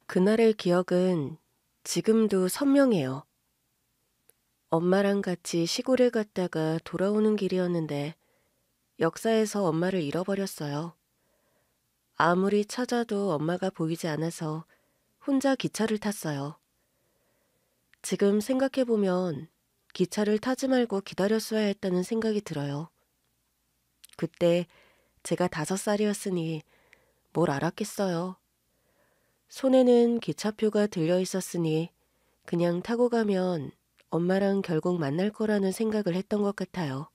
그날의 기억은 지금도 선명해요. 엄마랑 같이 시골에 갔다가 돌아오는 길이었는데 역사에서 엄마를 잃어버렸어요. 아무리 찾아도 엄마가 보이지 않아서 혼자 기차를 탔어요. 지금 생각해보면 기차를 타지 말고 기다렸어야 했다는 생각이 들어요. 그때 제가 5살이었으니 뭘 알았겠어요. 손에는 기차표가 들려 있었으니 그냥 타고 가면 엄마랑 결국 만날 거라는 생각을 했던 것 같아요.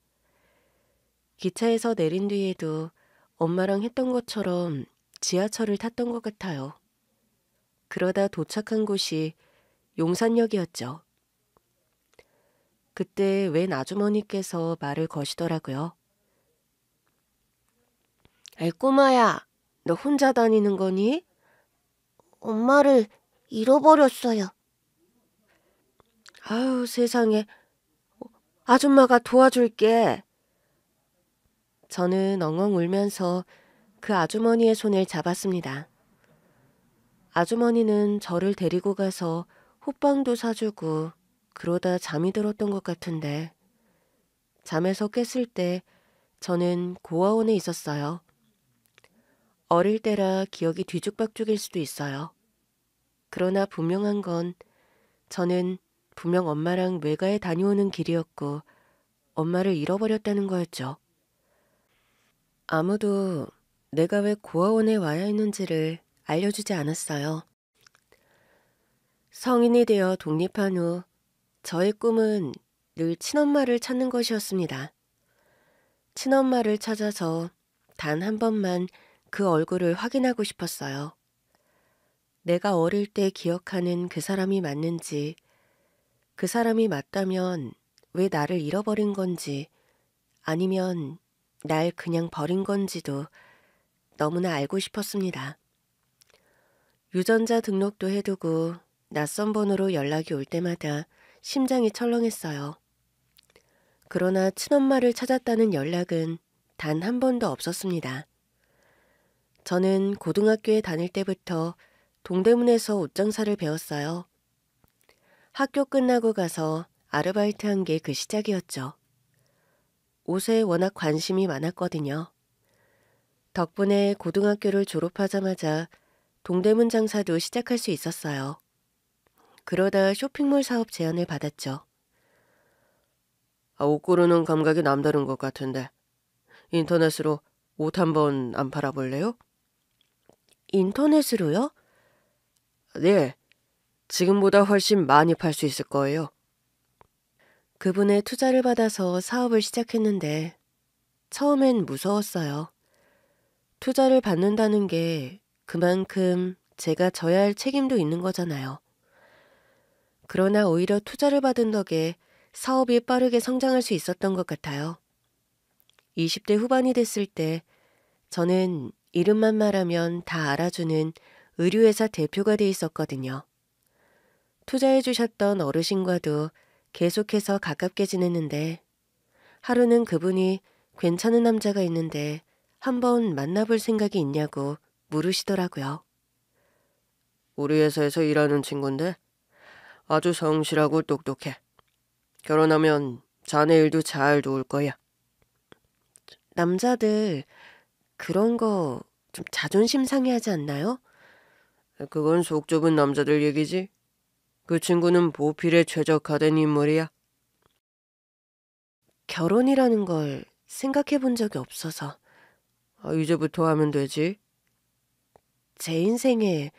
기차에서 내린 뒤에도 엄마랑 했던 것처럼 지하철을 탔던 것 같아요. 그러다 도착한 곳이 용산역이었죠. 그때 웬 아주머니께서 말을 거시더라고요. 에이 꼬마야, 너 혼자 다니는 거니? 엄마를 잃어버렸어요. 아유 세상에, 아줌마가 도와줄게. 저는 엉엉 울면서 그 아주머니의 손을 잡았습니다. 아주머니는 저를 데리고 가서 호빵도 사주고 그러다 잠이 들었던 것 같은데 잠에서 깼을 때 저는 고아원에 있었어요. 어릴 때라 기억이 뒤죽박죽일 수도 있어요. 그러나 분명한 건 저는 분명 엄마랑 외가에 다녀오는 길이었고 엄마를 잃어버렸다는 거였죠. 아무도 내가 왜 고아원에 와야 했는지를 알려주지 않았어요. 성인이 되어 독립한 후 저의 꿈은 늘 친엄마를 찾는 것이었습니다. 친엄마를 찾아서 단 한 번만 그 얼굴을 확인하고 싶었어요. 내가 어릴 때 기억하는 그 사람이 맞는지, 그 사람이 맞다면 왜 나를 잃어버린 건지, 아니면 날 그냥 버린 건지도 너무나 알고 싶었습니다. 유전자 등록도 해두고 낯선 번호로 연락이 올 때마다 심장이 철렁했어요. 그러나 친엄마를 찾았다는 연락은 단 한 번도 없었습니다. 저는 고등학교에 다닐 때부터 동대문에서 옷장사를 배웠어요. 학교 끝나고 가서 아르바이트 한 게 그 시작이었죠. 옷에 워낙 관심이 많았거든요. 덕분에 고등학교를 졸업하자마자 동대문 장사도 시작할 수 있었어요. 그러다 쇼핑몰 사업 제안을 받았죠. 옷 고르는 감각이 남다른 것 같은데 인터넷으로 옷 한번 안 팔아볼래요? 인터넷으로요? 네, 지금보다 훨씬 많이 팔 수 있을 거예요. 그분의 투자를 받아서 사업을 시작했는데 처음엔 무서웠어요. 투자를 받는다는 게 그만큼 제가 져야 할 책임도 있는 거잖아요. 그러나 오히려 투자를 받은 덕에 사업이 빠르게 성장할 수 있었던 것 같아요. 20대 후반이 됐을 때 저는 이름만 말하면 다 알아주는 의류회사 대표가 돼 있었거든요. 투자해 주셨던 어르신과도 계속해서 가깝게 지냈는데 하루는 그분이 괜찮은 남자가 있는데 한번 만나볼 생각이 있냐고 물으시더라고요. 우리 회사에서 일하는 친구인데 아주 성실하고 똑똑해. 결혼하면 자네 일도 잘 도울 거야. 남자들 그런 거 좀 자존심 상해하지 않나요? 그건 속 좁은 남자들 얘기지. 그 친구는 보필에 최적화된 인물이야. 결혼이라는 걸 생각해 본 적이 없어서. 이제부터 하면 되지. 제 인생에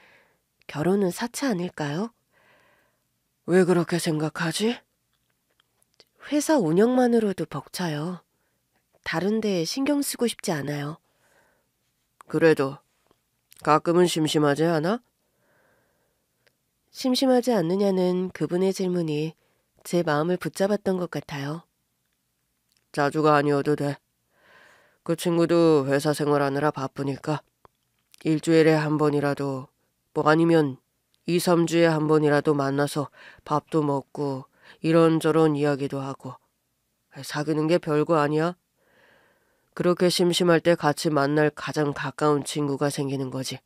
결혼은 사치 아닐까요? 왜 그렇게 생각하지? 회사 운영만으로도 벅차요. 다른 데 신경 쓰고 싶지 않아요. 그래도 가끔은 심심하지 않아? 심심하지 않느냐는 그분의 질문이 제 마음을 붙잡았던 것 같아요. 자주가 아니어도 돼. 그 친구도 회사 생활하느라 바쁘니까 일주일에 한 번이라도 뭐 아니면 2, 3주에 한 번이라도 만나서 밥도 먹고 이런저런 이야기도 하고 사귀는 게 별거 아니야. 그렇게 심심할 때 같이 만날 가장 가까운 친구가 생기는 거지.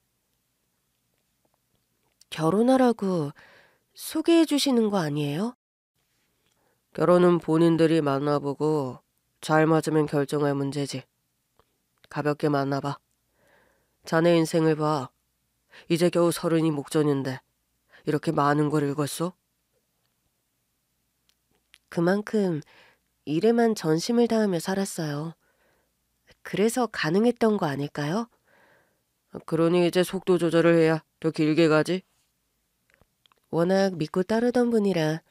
결혼하라고 소개해 주시는 거 아니에요? 결혼은 본인들이 만나보고 잘 맞으면 결정할 문제지. 가볍게 만나봐. 자네 인생을 봐. 이제 겨우 30이 목전인데 이렇게 많은 걸 읽었어? 그만큼 일에만 전심을 다하며 살았어요. 그래서 가능했던 거 아닐까요? 그러니 이제 속도 조절을 해야 더 길게 가지. 워낙 믿고 따르던 분이라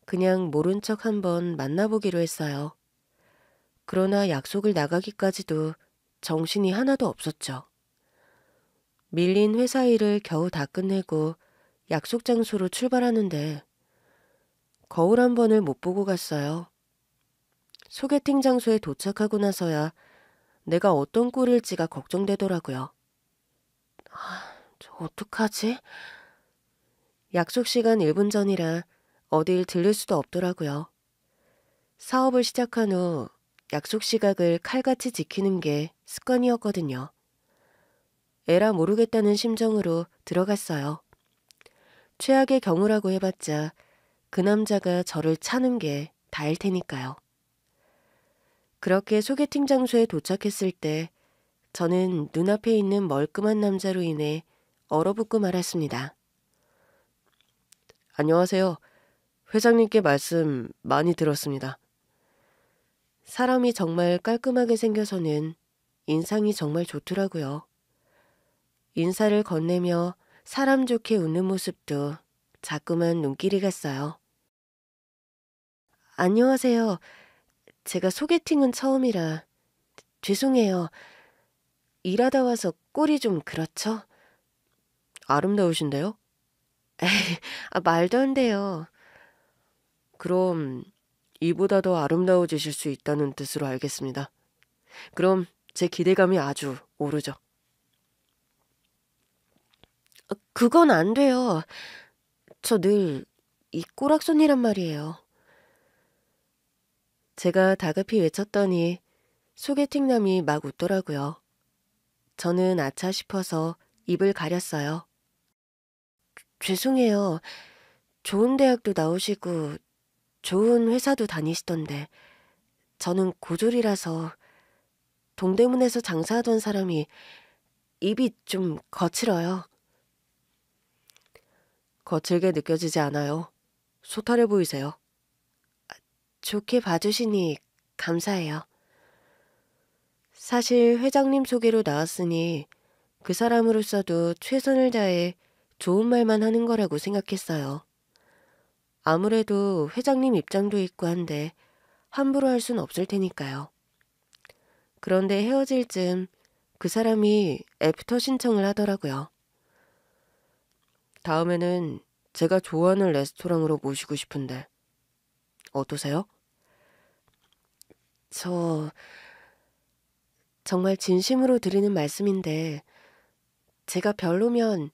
그냥 모른 척 한번 만나보기로 했어요. 그러나 약속을 나가기까지도 정신이 하나도 없었죠. 밀린 회사 일을 겨우 다 끝내고 약속 장소로 출발하는데 거울 한 번을 못 보고 갔어요. 소개팅 장소에 도착하고 나서야 내가 어떤 꼴일지가 걱정되더라고요. 저 어떡하지? 약속 시간 1분 전이라 어딜 들를 수도 없더라고요. 사업을 시작한 후 약속 시각을 칼같이 지키는 게 습관이었거든요. 에라 모르겠다는 심정으로 들어갔어요. 최악의 경우라고 해봤자 그 남자가 저를 차는 게 다일 테니까요. 그렇게 소개팅 장소에 도착했을 때 저는 눈앞에 있는 멀끔한 남자로 인해 얼어붙고 말았습니다. 안녕하세요. 회장님께 말씀 많이 들었습니다. 사람이 정말 깔끔하게 생겨서는 인상이 정말 좋더라고요. 인사를 건네며 사람 좋게 웃는 모습도 자꾸만 눈길이 갔어요. 안녕하세요. 제가 소개팅은 처음이라 죄송해요. 일하다 와서 꼴이 좀 그렇죠? 아름다우신데요? 말도 안 돼요. 그럼 이보다 더 아름다워지실 수 있다는 뜻으로 알겠습니다. 그럼 제 기대감이 아주 오르죠. 그건 안 돼요. 저 늘 이 꼬락선이란 말이에요. 제가 다급히 외쳤더니 소개팅남이 막 웃더라고요. 저는 아차 싶어서 입을 가렸어요. 죄송해요. 좋은 대학도 나오시고 좋은 회사도 다니시던데 저는 고졸이라서 동대문에서 장사하던 사람이 입이 좀 거칠어요. 거칠게 느껴지지 않아요. 소탈해 보이세요. 좋게 봐주시니 감사해요. 사실 회장님 소개로 나왔으니 그 사람으로서도 최선을 다해 좋은 말만 하는 거라고 생각했어요. 아무래도 회장님 입장도 있고 한데 함부로 할 순 없을 테니까요. 그런데 헤어질 즈음 그 사람이 애프터 신청을 하더라고요. 다음에는 제가 좋아하는 레스토랑으로 모시고 싶은데 어떠세요? 저 정말 진심으로 드리는 말씀인데 제가 별로면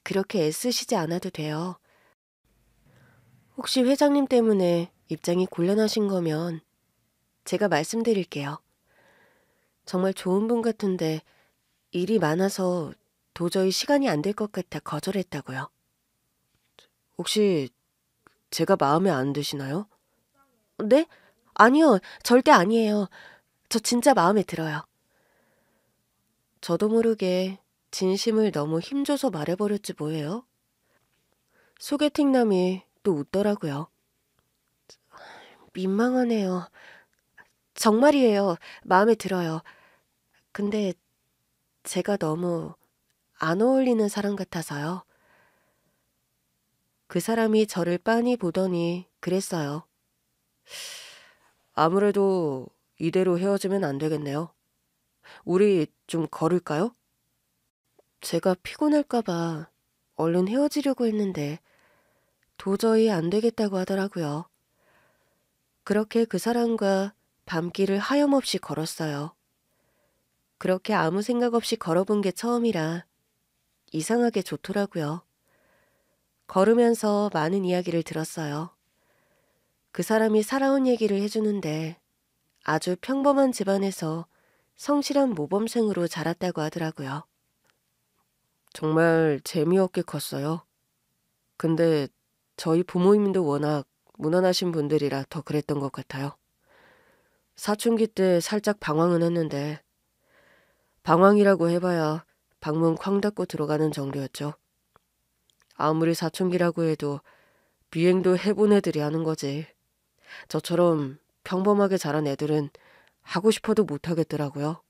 그렇게 애쓰시지 않아도 돼요. 혹시 회장님 때문에 입장이 곤란하신 거면 제가 말씀드릴게요. 정말 좋은 분 같은데 일이 많아서 도저히 시간이 안 될 것 같아 거절했다고요. 혹시 제가 마음에 안 드시나요? 네? 아니요, 절대 아니에요. 저 진짜 마음에 들어요. 저도 모르게 진심을 너무 힘줘서 말해버렸지 뭐예요? 소개팅남이 또 웃더라고요. 민망하네요. 정말이에요. 마음에 들어요. 근데 제가 너무 안 어울리는 사람 같아서요. 그 사람이 저를 빤히 보더니 그랬어요. 아무래도 이대로 헤어지면 안 되겠네요. 우리 좀 걸을까요? 제가 피곤할까봐 얼른 헤어지려고 했는데 도저히 안 되겠다고 하더라고요. 그렇게 그 사람과 밤길을 하염없이 걸었어요. 그렇게 아무 생각 없이 걸어본 게 처음이라 이상하게 좋더라고요. 걸으면서 많은 이야기를 들었어요. 그 사람이 살아온 얘기를 해주는데 아주 평범한 집안에서 성실한 모범생으로 자랐다고 하더라고요. 정말 재미없게 컸어요. 근데 저희 부모님도 워낙 무난하신 분들이라 더 그랬던 것 같아요. 사춘기 때 살짝 방황은 했는데 방황이라고 해봐야 방문 쾅 닫고 들어가는 정도였죠. 아무리 사춘기라고 해도 비행도 해본 애들이 하는 거지. 저처럼 평범하게 자란 애들은 하고 싶어도 못 하겠더라고요.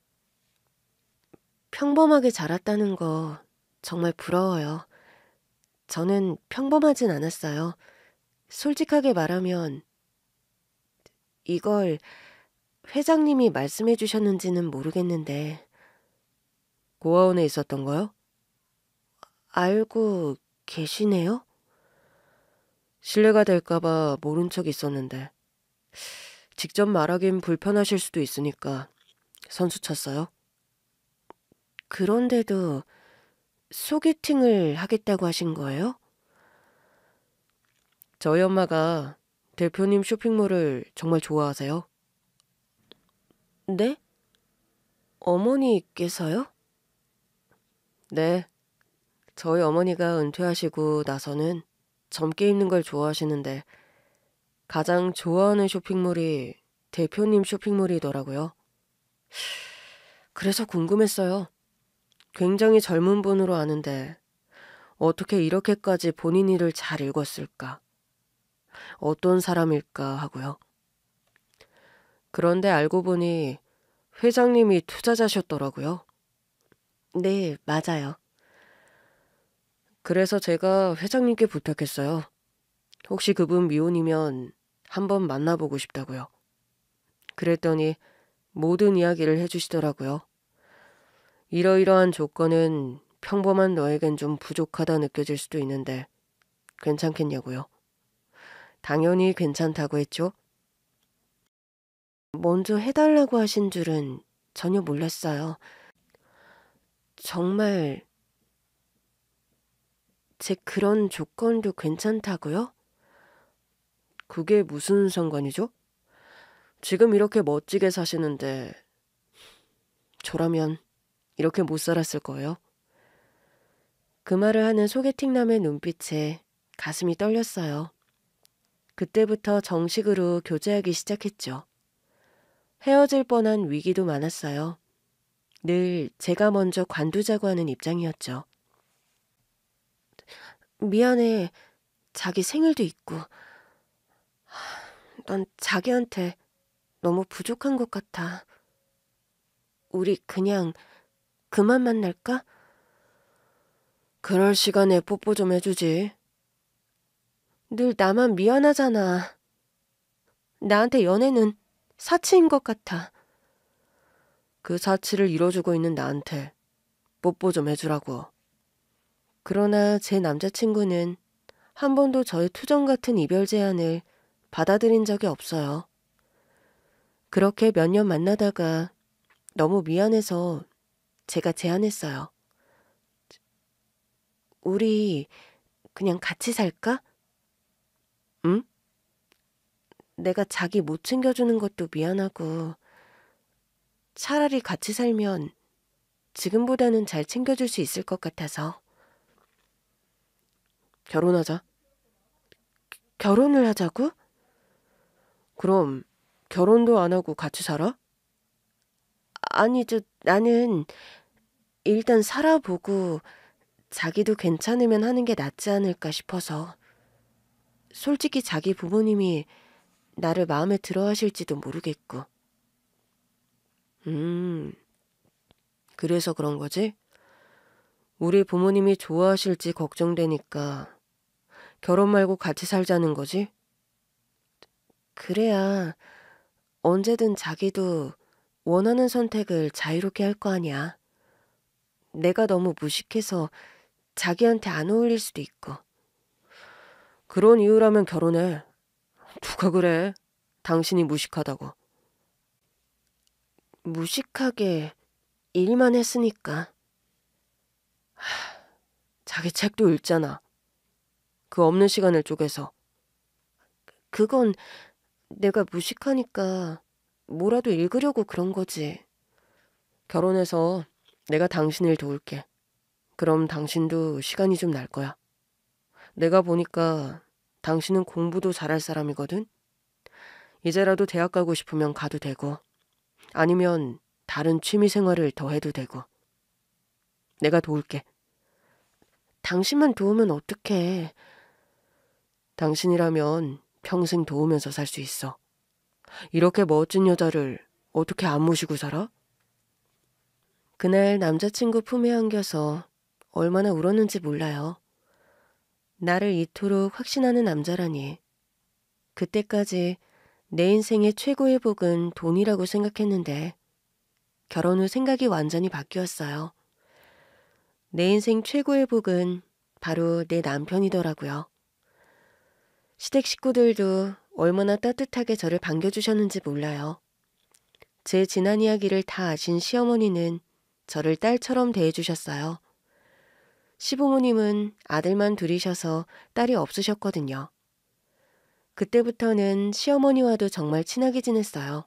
평범하게 자랐다는 거 정말 부러워요. 저는 평범하진 않았어요. 솔직하게 말하면 이걸 회장님이 말씀해 주셨는지는 모르겠는데 고아원에 있었던 거요? 알고 계시네요? 실례가 될까봐 모른 척 있었는데 직접 말하긴 불편하실 수도 있으니까 선수 쳤어요. 그런데도 소개팅을 하겠다고 하신 거예요? 저희 엄마가 대표님 쇼핑몰을 정말 좋아하세요. 네? 어머니께서요? 네. 저희 어머니가 은퇴하시고 나서는 젊게 입는 걸 좋아하시는데 가장 좋아하는 쇼핑몰이 대표님 쇼핑몰이더라고요. 그래서 궁금했어요. 굉장히 젊은 분으로 아는데 어떻게 이렇게까지 본인 일을 잘 읽었을까? 어떤 사람일까 하고요. 그런데 알고 보니 회장님이 투자자셨더라고요. 네, 맞아요. 그래서 제가 회장님께 부탁했어요. 혹시 그분 미혼이면 한번 만나보고 싶다고요. 그랬더니 모든 이야기를 해주시더라고요. 이러이러한 조건은 평범한 너에겐 좀 부족하다 느껴질 수도 있는데 괜찮겠냐고요. 당연히 괜찮다고 했죠. 먼저 해달라고 하신 줄은 전혀 몰랐어요. 정말 제 그런 조건도 괜찮다고요? 그게 무슨 상관이죠? 지금 이렇게 멋지게 사시는데 저라면 이렇게 못 살았을 거예요. 그 말을 하는 소개팅남의 눈빛에 가슴이 떨렸어요. 그때부터 정식으로 교제하기 시작했죠. 헤어질 뻔한 위기도 많았어요. 늘 제가 먼저 관두자고 하는 입장이었죠. 미안해. 자기 생일도 있고. 난 자기한테 너무 부족한 것 같아. 우리 그냥 그만 만날까? 그럴 시간에 뽀뽀 좀 해주지. 늘 나만 미안하잖아. 나한테 연애는 사치인 것 같아. 그 사치를 이뤄주고 있는 나한테 뽀뽀 좀 해주라고. 그러나 제 남자친구는 한 번도 저의 투정 같은 이별 제안을 받아들인 적이 없어요. 그렇게 몇 년 만나다가 너무 미안해서 제가 제안했어요. 우리 그냥 같이 살까? 응? 내가 자기 못 챙겨주는 것도 미안하고 차라리 같이 살면 지금보다는 잘 챙겨줄 수 있을 것 같아서. 결혼하자. 결혼을 하자고? 그럼 결혼도 안 하고 같이 살아? 아니, 나는 일단 살아보고 자기도 괜찮으면 하는 게 낫지 않을까 싶어서. 솔직히 자기 부모님이 나를 마음에 들어 하실지도 모르겠고. 그래서 그런 거지? 우리 부모님이 좋아하실지 걱정되니까 결혼 말고 같이 살자는 거지? 그래야 언제든 자기도 원하는 선택을 자유롭게 할 거 아니야. 내가 너무 무식해서 자기한테 안 어울릴 수도 있고. 그런 이유라면 결혼해. 누가 그래? 당신이 무식하다고. 무식하게 일만 했으니까. 자기 책도 읽잖아. 그 없는 시간을 쪼개서. 그건 내가 무식하니까 뭐라도 읽으려고 그런 거지. 결혼해서 내가 당신을 도울게. 그럼 당신도 시간이 좀 날 거야. 내가 보니까 당신은 공부도 잘할 사람이거든? 이제라도 대학 가고 싶으면 가도 되고, 아니면 다른 취미 생활을 더 해도 되고. 내가 도울게. 당신만 도우면 어떡해. 당신이라면 평생 도우면서 살 수 있어. 이렇게 멋진 여자를 어떻게 안 모시고 살아? 그날 남자친구 품에 안겨서 얼마나 울었는지 몰라요. 나를 이토록 확신하는 남자라니. 그때까지 내 인생의 최고의 복은 돈이라고 생각했는데 결혼 후 생각이 완전히 바뀌었어요. 내 인생 최고의 복은 바로 내 남편이더라고요. 시댁 식구들도 얼마나 따뜻하게 저를 반겨주셨는지 몰라요. 제 지난 이야기를 다 아신 시어머니는 저를 딸처럼 대해주셨어요. 시부모님은 아들만 둘이셔서 딸이 없으셨거든요. 그때부터는 시어머니와도 정말 친하게 지냈어요.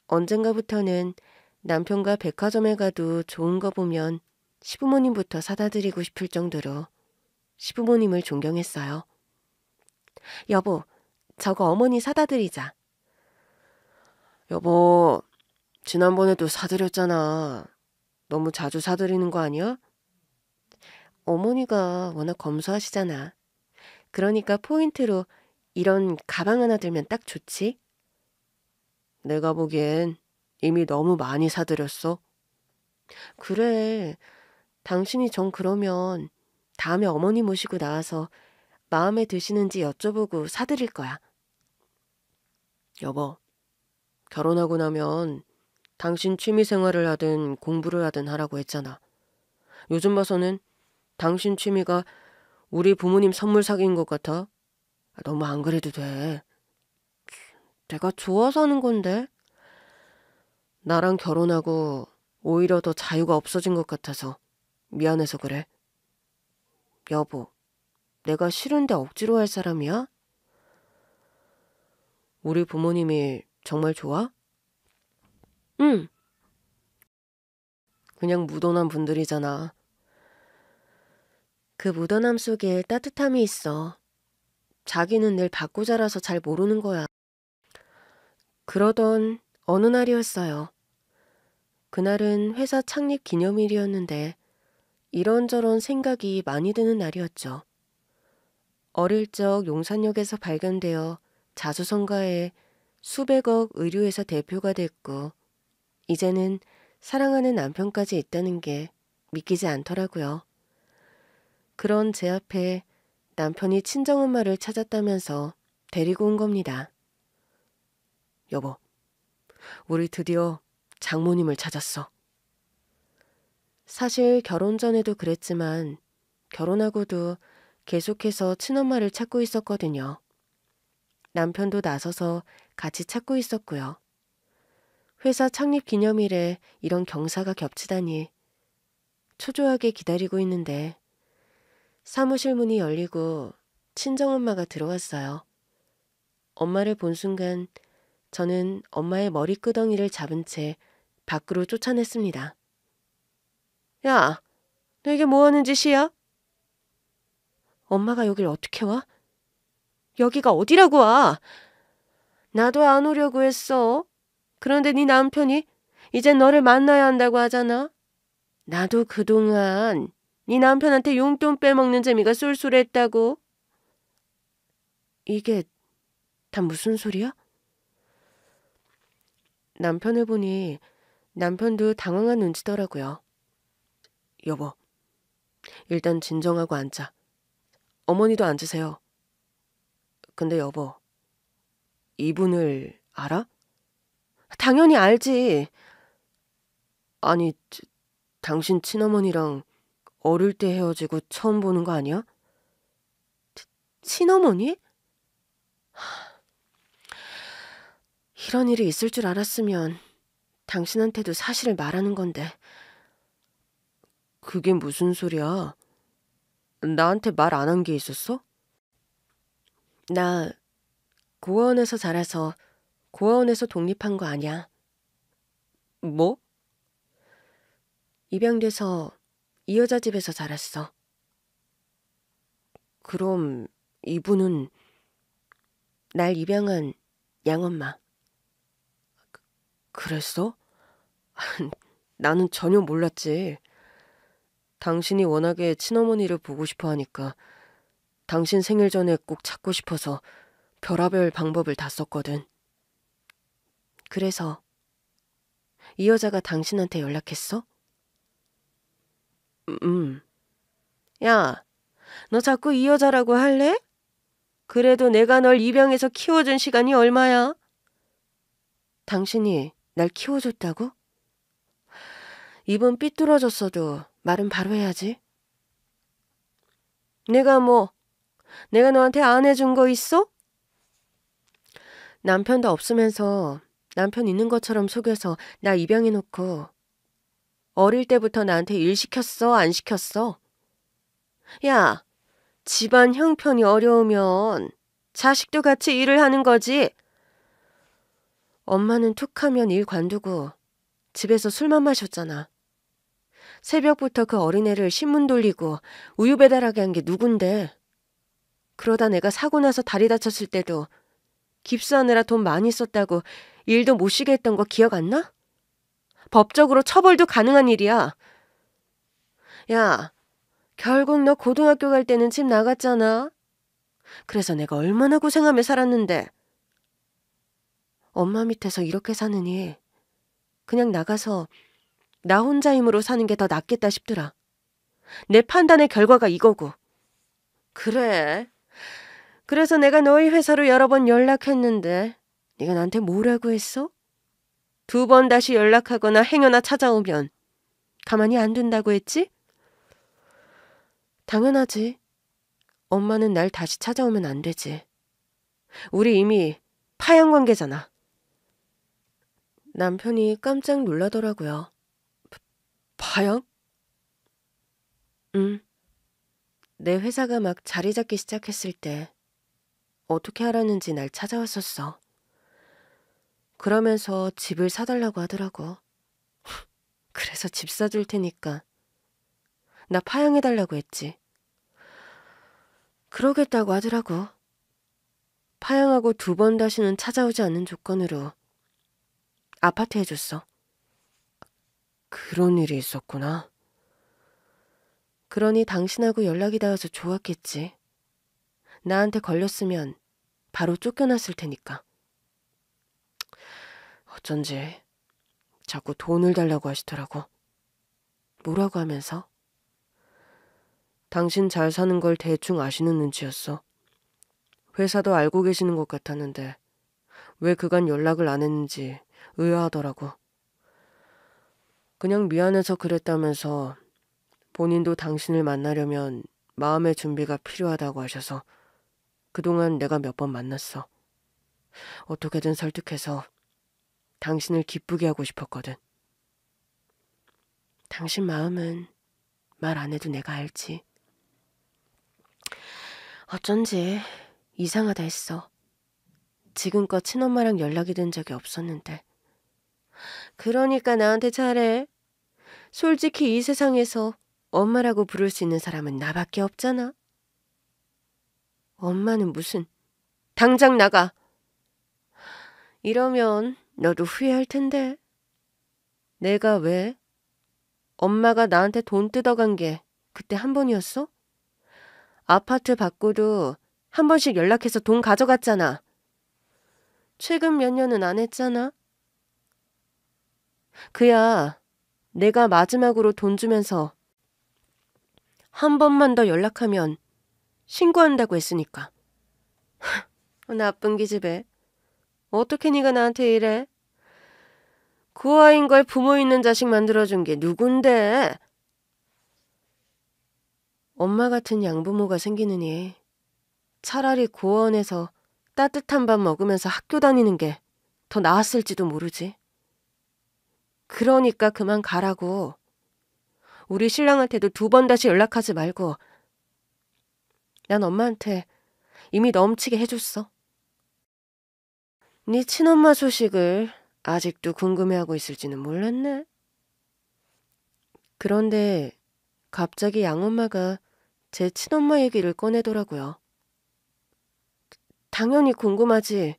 언젠가부터는 남편과 백화점에 가도 좋은 거 보면 시부모님부터 사다 드리고 싶을 정도로 시부모님을 존경했어요. 여보, 저거 어머니 사다 드리자. 여보, 지난번에도 사드렸잖아. 너무 자주 사드리는 거 아니야? 어머니가 워낙 검소하시잖아. 그러니까 포인트로 이런 가방 하나 들면 딱 좋지? 내가 보기엔 이미 너무 많이 사드렸어. 그래, 당신이 정 그러면 다음에 어머니 모시고 나와서 마음에 드시는지 여쭤보고 사드릴 거야. 여보, 결혼하고 나면 당신 취미 생활을 하든 공부를 하든 하라고 했잖아. 요즘 봐서는 당신 취미가 우리 부모님 선물 사기인 것 같아. 너무 안 그래도 돼. 내가 좋아서 하는 건데. 나랑 결혼하고 오히려 더 자유가 없어진 것 같아서 미안해서 그래. 여보, 내가 싫은데 억지로 할 사람이야? 우리 부모님이 정말 좋아? 응. 그냥 무던한 분들이잖아. 그 무던함 속에 따뜻함이 있어. 자기는 늘 받고 자라서 잘 모르는 거야. 그러던 어느 날이었어요. 그날은 회사 창립 기념일이었는데 이런저런 생각이 많이 드는 날이었죠. 어릴 적 용산역에서 발견되어 자수성가해 수백억 의류회사 대표가 됐고 이제는 사랑하는 남편까지 있다는 게 믿기지 않더라고요. 그런 제 앞에 남편이 친정엄마를 찾았다면서 데리고 온 겁니다. 여보, 우리 드디어 장모님을 찾았어. 사실 결혼 전에도 그랬지만 결혼하고도 계속해서 친엄마를 찾고 있었거든요. 남편도 나서서 같이 찾고 있었고요. 회사 창립 기념일에 이런 경사가 겹치다니 초조하게 기다리고 있는데 사무실 문이 열리고 친정엄마가 들어왔어요. 엄마를 본 순간 저는 엄마의 머리끄덩이를 잡은 채 밖으로 쫓아냈습니다. 야, 너 이게 뭐 하는 짓이야? 엄마가 여길 어떻게 와? 여기가 어디라고 와? 나도 안 오려고 했어. 그런데 네 남편이 이젠 너를 만나야 한다고 하잖아. 나도 그동안 네 남편한테 용돈 빼먹는 재미가 쏠쏠했다고. 이게 다 무슨 소리야? 남편을 보니 남편도 당황한 눈치더라고요. 여보, 일단 진정하고 앉자. 어머니도 앉으세요. 근데 여보, 이분을 알아? 당연히 알지. 아니, 당신 친어머니랑 어릴 때 헤어지고 처음 보는 거 아니야? 친어머니? 이런 일이 있을 줄 알았으면 당신한테도 사실을 말하는 건데. 그게 무슨 소리야? 나한테 말 안 한 게 있었어? 나 고아원에서 자라서 고아원에서 독립한 거 아니야. 뭐? 입양돼서 이 여자 집에서 자랐어. 그럼 이분은 날 입양한 양엄마. 그랬어? 나는 전혀 몰랐지. 당신이 워낙에 친어머니를 보고 싶어 하니까 당신 생일 전에 꼭 찾고 싶어서 별의별 방법을 다 썼거든. 그래서 이 여자가 당신한테 연락했어? 야, 너 자꾸 이 여자라고 할래? 그래도 내가 널 입양해서 키워준 시간이 얼마야? 당신이 날 키워줬다고? 입은 삐뚤어졌어도 말은 바로 해야지. 내가 너한테 안 해준 거 있어? 남편도 없으면서 남편 있는 것처럼 속여서 나 입양해놓고 어릴 때부터 나한테 일 시켰어, 안 시켰어? 야, 집안 형편이 어려우면 자식도 같이 일을 하는 거지. 엄마는 툭하면 일 관두고 집에서 술만 마셨잖아. 새벽부터 그 어린애를 신문 돌리고 우유 배달하게 한 게 누군데. 그러다 내가 사고 나서 다리 다쳤을 때도 깁스하느라 돈 많이 썼다고 일도 못 쉬게 했던 거 기억 안 나? 법적으로 처벌도 가능한 일이야. 야, 결국 너 고등학교 갈 때는 집 나갔잖아. 그래서 내가 얼마나 고생하며 살았는데. 엄마 밑에서 이렇게 사느니 그냥 나가서 나 혼자 힘으로 사는 게 더 낫겠다 싶더라. 내 판단의 결과가 이거고. 그래. 그래서 내가 너희 회사로 여러 번 연락했는데 네가 나한테 뭐라고 했어? 2번 다시 연락하거나 행여나 찾아오면 가만히 안 둔다고 했지? 당연하지. 엄마는 날 다시 찾아오면 안 되지. 우리 이미 파양 관계잖아. 남편이 깜짝 놀라더라고요. 파양? 응. 내 회사가 막 자리 잡기 시작했을 때 어떻게 알았는지 날 찾아왔었어. 그러면서 집을 사달라고 하더라고. 그래서 집 사줄 테니까 나 파양해달라고 했지. 그러겠다고 하더라고. 파양하고 2번 다시는 찾아오지 않는 조건으로 아파트 해줬어. 그런 일이 있었구나. 그러니 당신하고 연락이 닿아서 좋았겠지. 나한테 걸렸으면 바로 쫓겨났을 테니까. 어쩐지 자꾸 돈을 달라고 하시더라고. 뭐라고 하면서? 당신 잘 사는 걸 대충 아시는 눈치였어. 회사도 알고 계시는 것 같았는데 왜 그간 연락을 안 했는지 의아하더라고. 그냥 미안해서 그랬다면서 본인도 당신을 만나려면 마음의 준비가 필요하다고 하셔서 그동안 내가 몇 번 만났어. 어떻게든 설득해서 당신을 기쁘게 하고 싶었거든. 당신 마음은 말 안 해도 내가 알지. 어쩐지 이상하다 했어. 지금껏 친엄마랑 연락이 된 적이 없었는데. 그러니까 나한테 잘해. 솔직히 이 세상에서 엄마라고 부를 수 있는 사람은 나밖에 없잖아. 엄마는 무슨. 당장 나가. 이러면 너도 후회할 텐데. 내가 왜? 엄마가 나한테 돈 뜯어간 게 그때 한 번이었어? 아파트 받고도 한 번씩 연락해서 돈 가져갔잖아. 최근 몇 년은 안 했잖아. 그야 내가 마지막으로 돈 주면서 한 번만 더 연락하면 신고한다고 했으니까. 나쁜 기집애. 어떻게 네가 나한테 이래? 그 아인 걸 부모 있는 자식 만들어준 게 누군데? 엄마 같은 양부모가 생기느니 차라리 고원에서 따뜻한 밥 먹으면서 학교 다니는 게 더 나았을지도 모르지. 그러니까 그만 가라고. 우리 신랑한테도 2번 다시 연락하지 말고. 난 엄마한테 이미 넘치게 해줬어. 네 친엄마 소식을 아직도 궁금해하고 있을지는 몰랐네. 그런데 갑자기 양엄마가 제 친엄마 얘기를 꺼내더라고요. 당연히 궁금하지.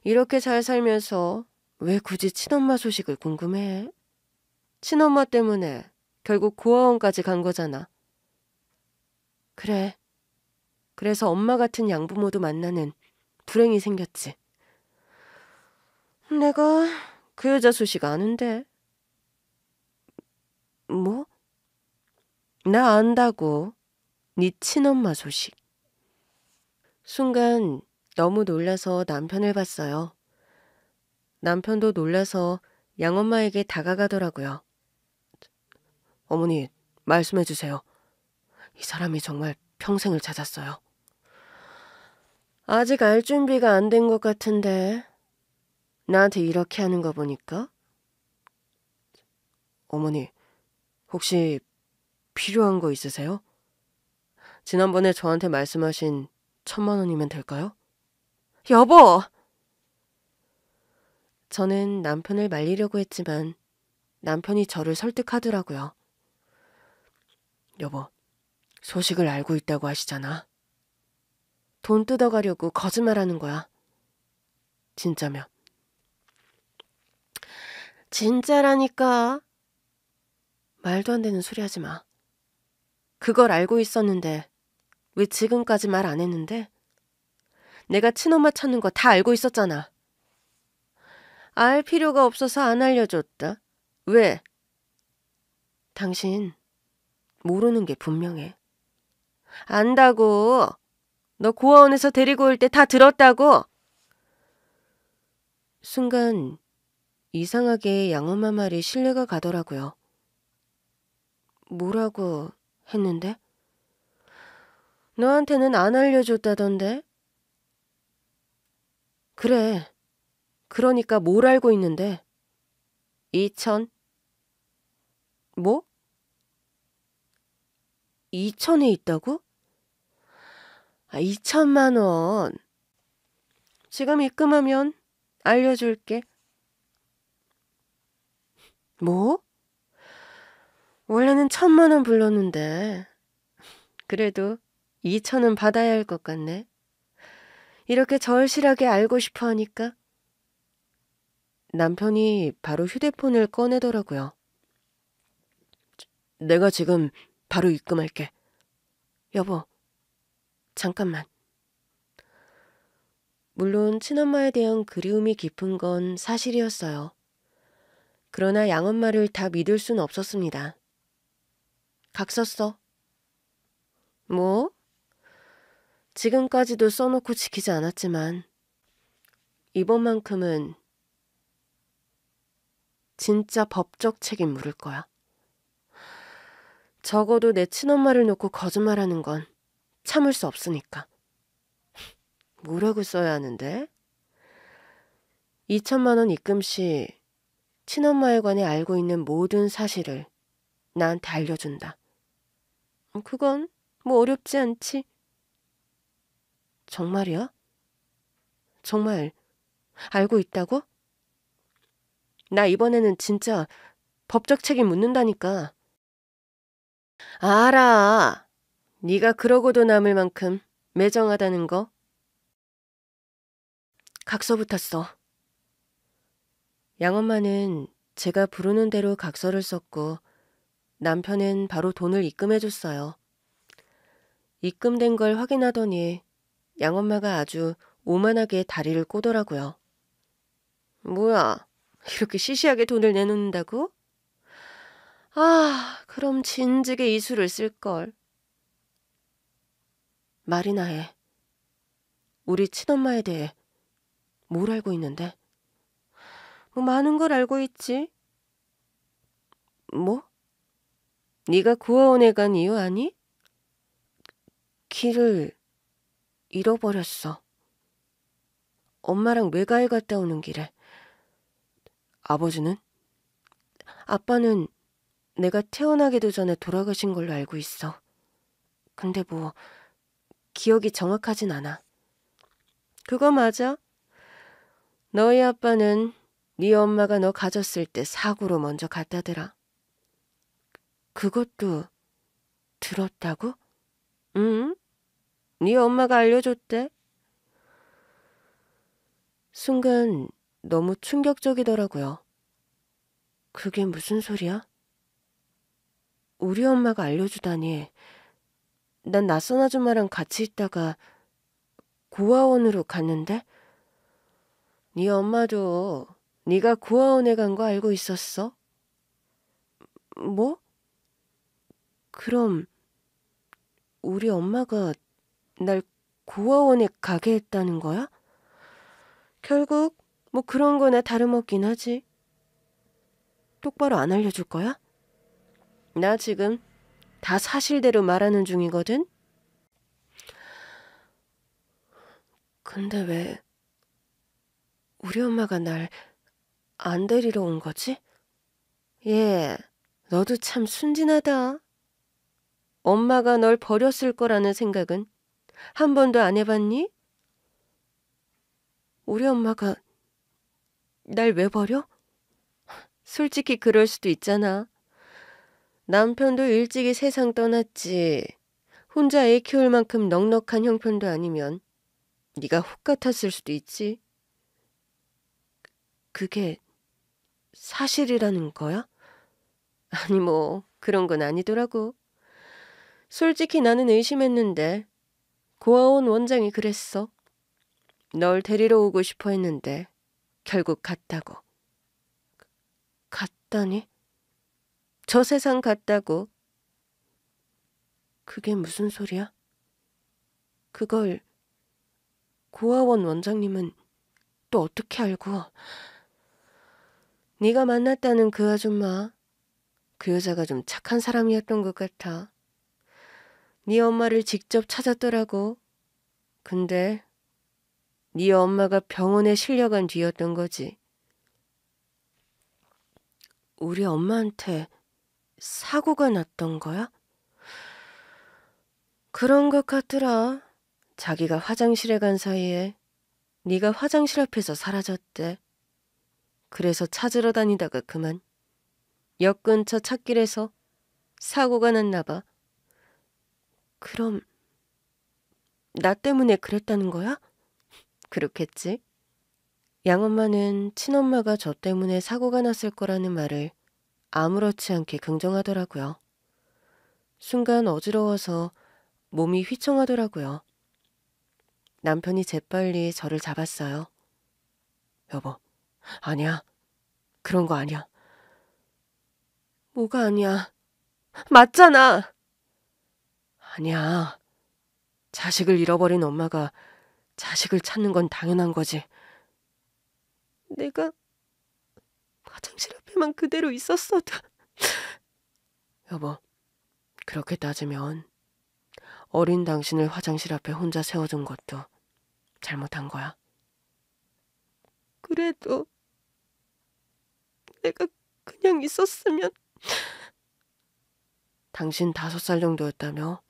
이렇게 잘 살면서 왜 굳이 친엄마 소식을 궁금해해? 친엄마 때문에 결국 고아원까지 간 거잖아. 그래. 그래서 엄마 같은 양부모도 만나는 불행이 생겼지. 내가 그 여자 소식 아는데. 뭐? 나 안다고. 네 친엄마 소식. 순간 너무 놀라서 남편을 봤어요. 남편도 놀라서 양엄마에게 다가가더라고요. 어머니, 말씀해 주세요. 이 사람이 정말 평생을 찾았어요. 아직 알 준비가 안 된 것 같은데. 나한테 이렇게 하는 거 보니까. 어머니, 혹시 필요한 거 있으세요? 지난번에 저한테 말씀하신 1,000만 원이면 될까요? 여보! 저는 남편을 말리려고 했지만 남편이 저를 설득하더라고요. 여보, 소식을 알고 있다고 하시잖아. 돈 뜯어가려고 거짓말하는 거야. 진짜면. 진짜라니까. 말도 안 되는 소리 하지 마. 그걸 알고 있었는데 왜 지금까지 말 안 했는데? 내가 친엄마 찾는 거 다 알고 있었잖아. 알 필요가 없어서 안 알려줬다. 왜? 당신 모르는 게 분명해. 안다고. 너 고아원에서 데리고 올 때 다 들었다고. 순간 이상하게 양엄마 말이 신뢰가 가더라고요. 뭐라고 했는데? 너한테는 안 알려줬다던데? 그래. 그러니까 뭘 알고 있는데? 2천? 뭐? 2천에 있다고? 2천만 원. 지금 입금하면 알려줄게. 뭐? 원래는 1,000만 원 불렀는데. 그래도 2천은 받아야 할 것 같네. 이렇게 절실하게 알고 싶어 하니까. 남편이 바로 휴대폰을 꺼내더라고요. 내가 지금 바로 입금할게. 여보, 잠깐만. 물론 친엄마에 대한 그리움이 깊은 건 사실이었어요. 그러나 양엄마를 다 믿을 순 없었습니다. 각 썼어. 뭐? 지금까지도 써놓고 지키지 않았지만 이번만큼은 진짜 법적 책임 물을 거야. 적어도 내 친엄마를 놓고 거짓말하는 건 참을 수 없으니까. 뭐라고 써야 하는데? 2천만 원 입금 시 친엄마에 관해 알고 있는 모든 사실을 나한테 알려준다. 그건 뭐 어렵지 않지. 정말이야? 정말 알고 있다고? 나 이번에는 진짜 법적 책임 묻는다니까. 알아. 네가 그러고도 남을 만큼 매정하다는 거. 각서부터 써. 양엄마는 제가 부르는 대로 각서를 썼고 남편은 바로 돈을 입금해줬어요. 입금된 걸 확인하더니 양엄마가 아주 오만하게 다리를 꼬더라고요. 뭐야, 이렇게 시시하게 돈을 내놓는다고? 아, 그럼 진즉에 이수를 쓸걸. 말이나 해. 우리 친엄마에 대해 뭘 알고 있는데? 뭐 많은 걸 알고 있지. 뭐? 네가 고아원에 간 이유 아니? 길을 잃어버렸어. 엄마랑 외가에 갔다 오는 길에. 아버지는? 아빠는 내가 태어나기도 전에 돌아가신 걸로 알고 있어. 근데 뭐 기억이 정확하진 않아. 그거 맞아. 너희 아빠는 네 엄마가 너 가졌을 때 사고로 먼저 갔다더라. 그것도 들었다고? 응? 네 엄마가 알려줬대. 순간 너무 충격적이더라고요. 그게 무슨 소리야? 우리 엄마가 알려주다니. 난 낯선 아줌마랑 같이 있다가 고아원으로 갔는데? 네 엄마도 네가 고아원에 간 거 알고 있었어? 뭐? 그럼 우리 엄마가 날 고아원에 가게 했다는 거야? 결국 뭐 그런 거나 다름없긴 하지. 똑바로 안 알려줄 거야? 나 지금 다 사실대로 말하는 중이거든? 근데 왜 우리 엄마가 날 안 데리러 온 거지? 얘, 너도 참 순진하다. 엄마가 널 버렸을 거라는 생각은 한 번도 안 해봤니? 우리 엄마가 날 왜 버려? 솔직히 그럴 수도 있잖아. 남편도 일찍이 세상 떠났지. 혼자 애 키울 만큼 넉넉한 형편도 아니면 네가 혹 같았을 수도 있지. 그게 사실이라는 거야? 아니 뭐 그런 건 아니더라고. 솔직히 나는 의심했는데 고아원 원장이 그랬어. 널 데리러 오고 싶어 했는데 결국 갔다고. 갔다니? 저 세상 갔다고. 그게 무슨 소리야? 그걸 고아원 원장님은 또 어떻게 알고? 네가 만났다는 그 아줌마, 그 여자가 좀 착한 사람이었던 것 같아. 네 엄마를 직접 찾았더라고. 근데 네 엄마가 병원에 실려간 뒤였던 거지. 우리 엄마한테 사고가 났던 거야? 그런 것 같더라. 자기가 화장실에 간 사이에 네가 화장실 앞에서 사라졌대. 그래서 찾으러 다니다가 그만 역 근처 찻길에서 사고가 났나 봐. 그럼 나 때문에 그랬다는 거야? 그렇겠지. 양엄마는 친엄마가 저 때문에 사고가 났을 거라는 말을 아무렇지 않게 긍정하더라고요. 순간 어지러워서 몸이 휘청하더라고요. 남편이 재빨리 저를 잡았어요. 여보, 아니야. 그런 거 아니야. 뭐가 아니야. 맞잖아. 아니야. 자식을 잃어버린 엄마가 자식을 찾는 건 당연한 거지. 내가 화장실 앞에만 그대로 있었어도. 여보, 그렇게 따지면 어린 당신을 화장실 앞에 혼자 세워둔 것도 잘못한 거야. 그래도 내가 그냥 있었으면. 당신 5살 정도였다며?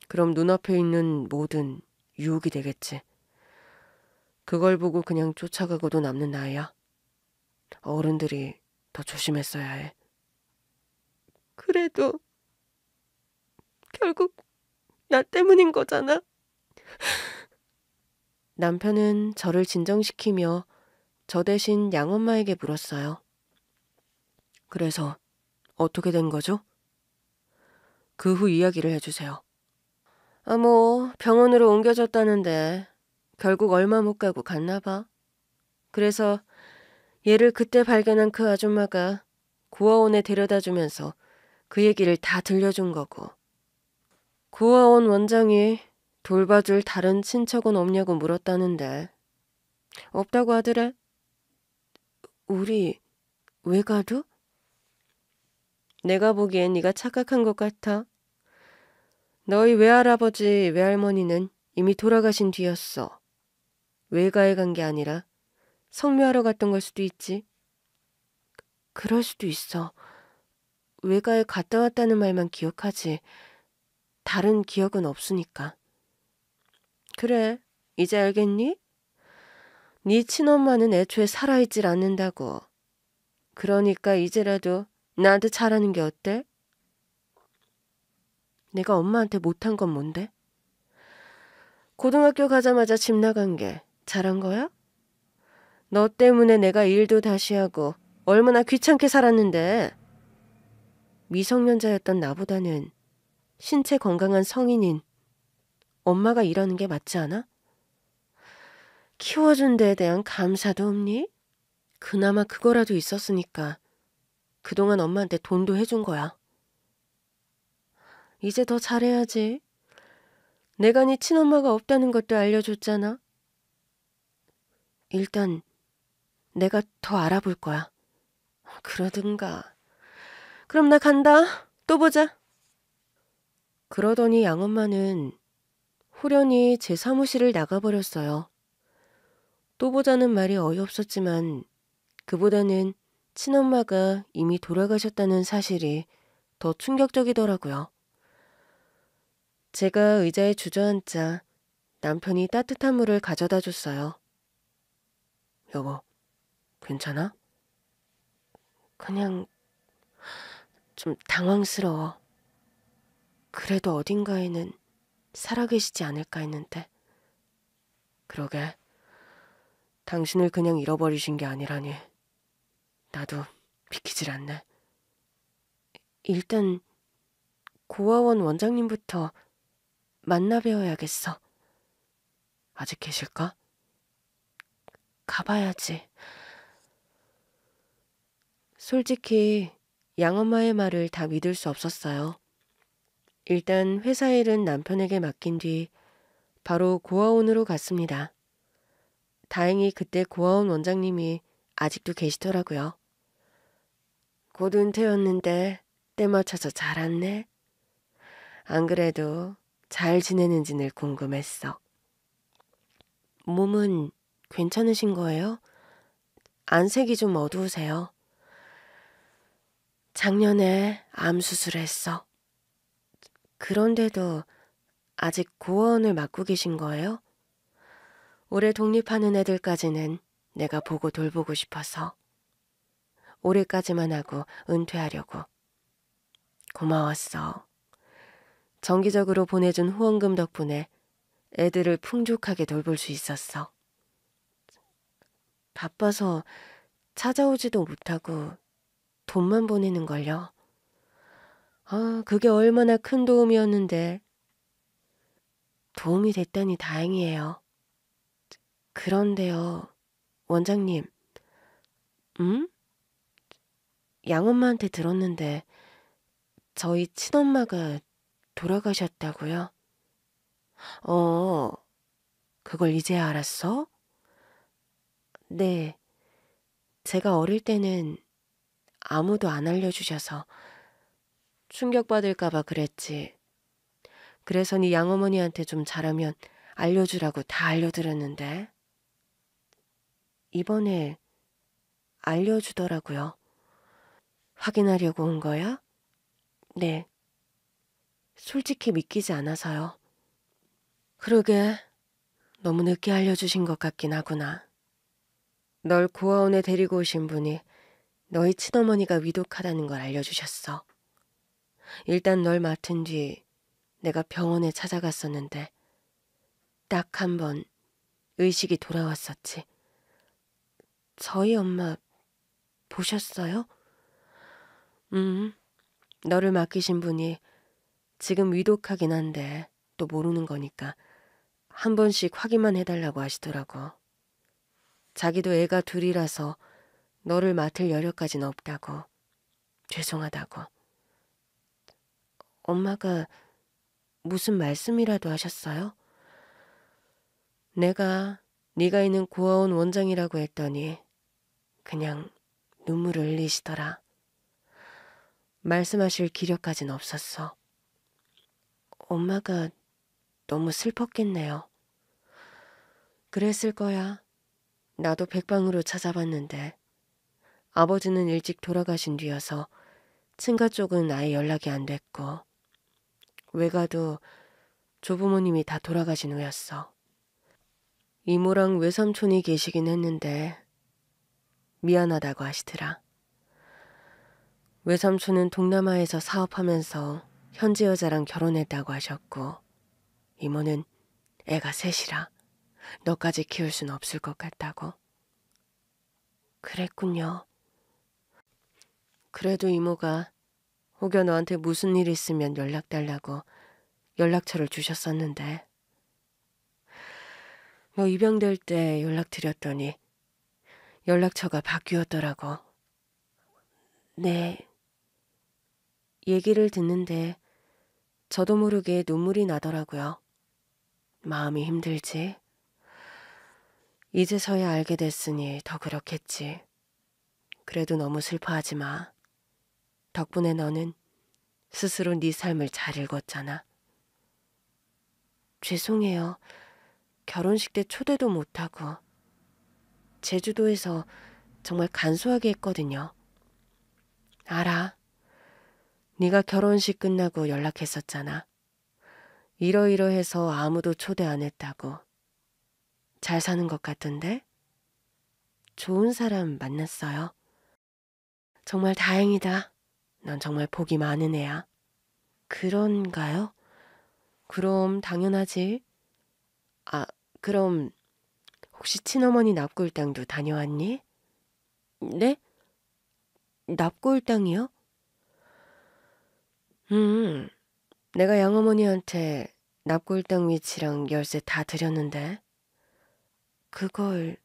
그럼 눈앞에 있는 뭐든 유혹이 되겠지. 그걸 보고 그냥 쫓아가고도 남는 나이야. 어른들이 더 조심했어야 해. 그래도 결국 나 때문인 거잖아. 남편은 저를 진정시키며 저 대신 양엄마에게 물었어요. 그래서 어떻게 된 거죠? 그 후 이야기를 해주세요. 뭐 병원으로 옮겨졌다는데 결국 얼마 못 가고 갔나 봐. 그래서 얘를 그때 발견한 그 아줌마가 고아원에 데려다 주면서 그 얘기를 다 들려준 거고. 고아원 원장이 돌봐줄 다른 친척은 없냐고 물었다는데 없다고 하더래. 우리 외가도? 내가 보기엔 네가 착각한 것 같아. 너희 외할아버지, 외할머니는 이미 돌아가신 뒤였어. 외가에 간 게 아니라 성묘하러 갔던 걸 수도 있지. 그럴 수도 있어. 외가에 갔다 왔다는 말만 기억하지. 다른 기억은 없으니까. 그래, 이제 알겠니? 네 친엄마는 애초에 살아있질 않는다고. 그러니까 이제라도 나한테 잘하는 게 어때? 내가 엄마한테 못한 건 뭔데? 고등학교 가자마자 집 나간 게 잘한 거야? 너 때문에 내가 일도 다시 하고 얼마나 귀찮게 살았는데. 미성년자였던 나보다는 신체 건강한 성인인 엄마가 일하는 게 맞지 않아? 키워준 데에 대한 감사도 없니? 그나마 그거라도 있었으니까 그동안 엄마한테 돈도 해준 거야. 이제 더 잘해야지. 내가 네 친엄마가 없다는 것도 알려줬잖아. 일단 내가 더 알아볼 거야. 그러든가. 그럼 나 간다. 또 보자. 그러더니 양엄마는 후련히 제 사무실을 나가버렸어요. 또 보자는 말이 어이없었지만 그보다는 친엄마가 이미 돌아가셨다는 사실이 더 충격적이더라고요. 제가 의자에 주저앉자 남편이 따뜻한 물을 가져다 줬어요. 여보, 괜찮아? 그냥 좀 당황스러워. 그래도 어딘가에는 살아계시지 않을까 했는데. 그러게. 당신을 그냥 잃어버리신 게 아니라니. 나도 믿기질 않네. 일단 고아원 원장님부터 만나 뵈어야겠어. 아직 계실까? 가봐야지. 솔직히 양엄마의 말을 다 믿을 수 없었어요. 일단 회사 일은 남편에게 맡긴 뒤 바로 고아원으로 갔습니다. 다행히 그때 고아원 원장님이 아직도 계시더라고요. 곧 은퇴였는데 때 맞춰서 잘 왔네. 안 그래도 잘 지내는지 늘 궁금했어. 몸은 괜찮으신 거예요? 안색이 좀 어두우세요. 작년에 암 수술했어. 그런데도 아직 고아원을 맡고 계신 거예요? 올해 독립하는 애들까지는 내가 보고 돌보고 싶어서. 올해까지만 하고 은퇴하려고. 고마웠어. 정기적으로 보내준 후원금 덕분에 애들을 풍족하게 돌볼 수 있었어. 바빠서 찾아오지도 못하고 돈만 보내는걸요. 아, 그게 얼마나 큰 도움이었는데. 도움이 됐다니 다행이에요. 그런데요, 원장님. 양엄마한테 들었는데 저희 친엄마가 돌아가셨다고요? 그걸 이제야 알았어? 네, 제가 어릴 때는 아무도 안 알려주셔서 충격받을까 봐 그랬지. 그래서 네 양어머니한테 좀 잘하면 알려주라고 다 알려드렸는데 이번에 알려주더라고요. 확인하려고 온 거야? 네. 솔직히 믿기지 않아서요. 그러게, 너무 늦게 알려주신 것 같긴 하구나. 널 고아원에 데리고 오신 분이 너희 친어머니가 위독하다는 걸 알려주셨어. 일단 널 맡은 뒤 내가 병원에 찾아갔었는데 딱 한 번 의식이 돌아왔었지. 저희 엄마 보셨어요? 너를 맡기신 분이 지금 위독하긴 한데 또 모르는 거니까 한 번씩 확인만 해달라고 하시더라고. 자기도 애가 둘이라서 너를 맡을 여력까진 없다고. 죄송하다고. 엄마가 무슨 말씀이라도 하셨어요? 내가 네가 있는 고아원 원장이라고 했더니 그냥 눈물을 흘리시더라. 말씀하실 기력까진 없었어. 엄마가 너무 슬펐겠네요. 그랬을 거야. 나도 백방으로 찾아봤는데 아버지는 일찍 돌아가신 뒤여서 친가 쪽은 아예 연락이 안 됐고 외가도 조부모님이 다 돌아가신 후였어. 이모랑 외삼촌이 계시긴 했는데 미안하다고 하시더라. 외삼촌은 동남아에서 사업하면서 현지 여자랑 결혼했다고 하셨고, 이모는 애가 셋이라 너까지 키울 순 없을 것 같다고. 그랬군요. 그래도 이모가 혹여 너한테 무슨 일 있으면 연락 달라고 연락처를 주셨었는데, 너 입양될 때 연락드렸더니 연락처가 바뀌었더라고. 네. 얘기를 듣는데 저도 모르게 눈물이 나더라고요. 마음이 힘들지. 이제서야 알게 됐으니 더 그렇겠지. 그래도 너무 슬퍼하지 마. 덕분에 너는 스스로 네 삶을 잘 읽었잖아. 죄송해요. 결혼식 때 초대도 못하고. 제주도에서 정말 간소하게 했거든요. 알아. 네가 결혼식 끝나고 연락했었잖아. 이러이러해서 아무도 초대 안 했다고. 잘 사는 것 같던데? 좋은 사람 만났어요. 정말 다행이다. 넌 정말 복이 많은 애야. 그런가요? 그럼 당연하지. 아, 그럼 혹시 친어머니 납골당도 다녀왔니? 네? 납골당이요? 내가 양어머니한테 납골당 위치랑 열쇠 다 드렸는데. 그걸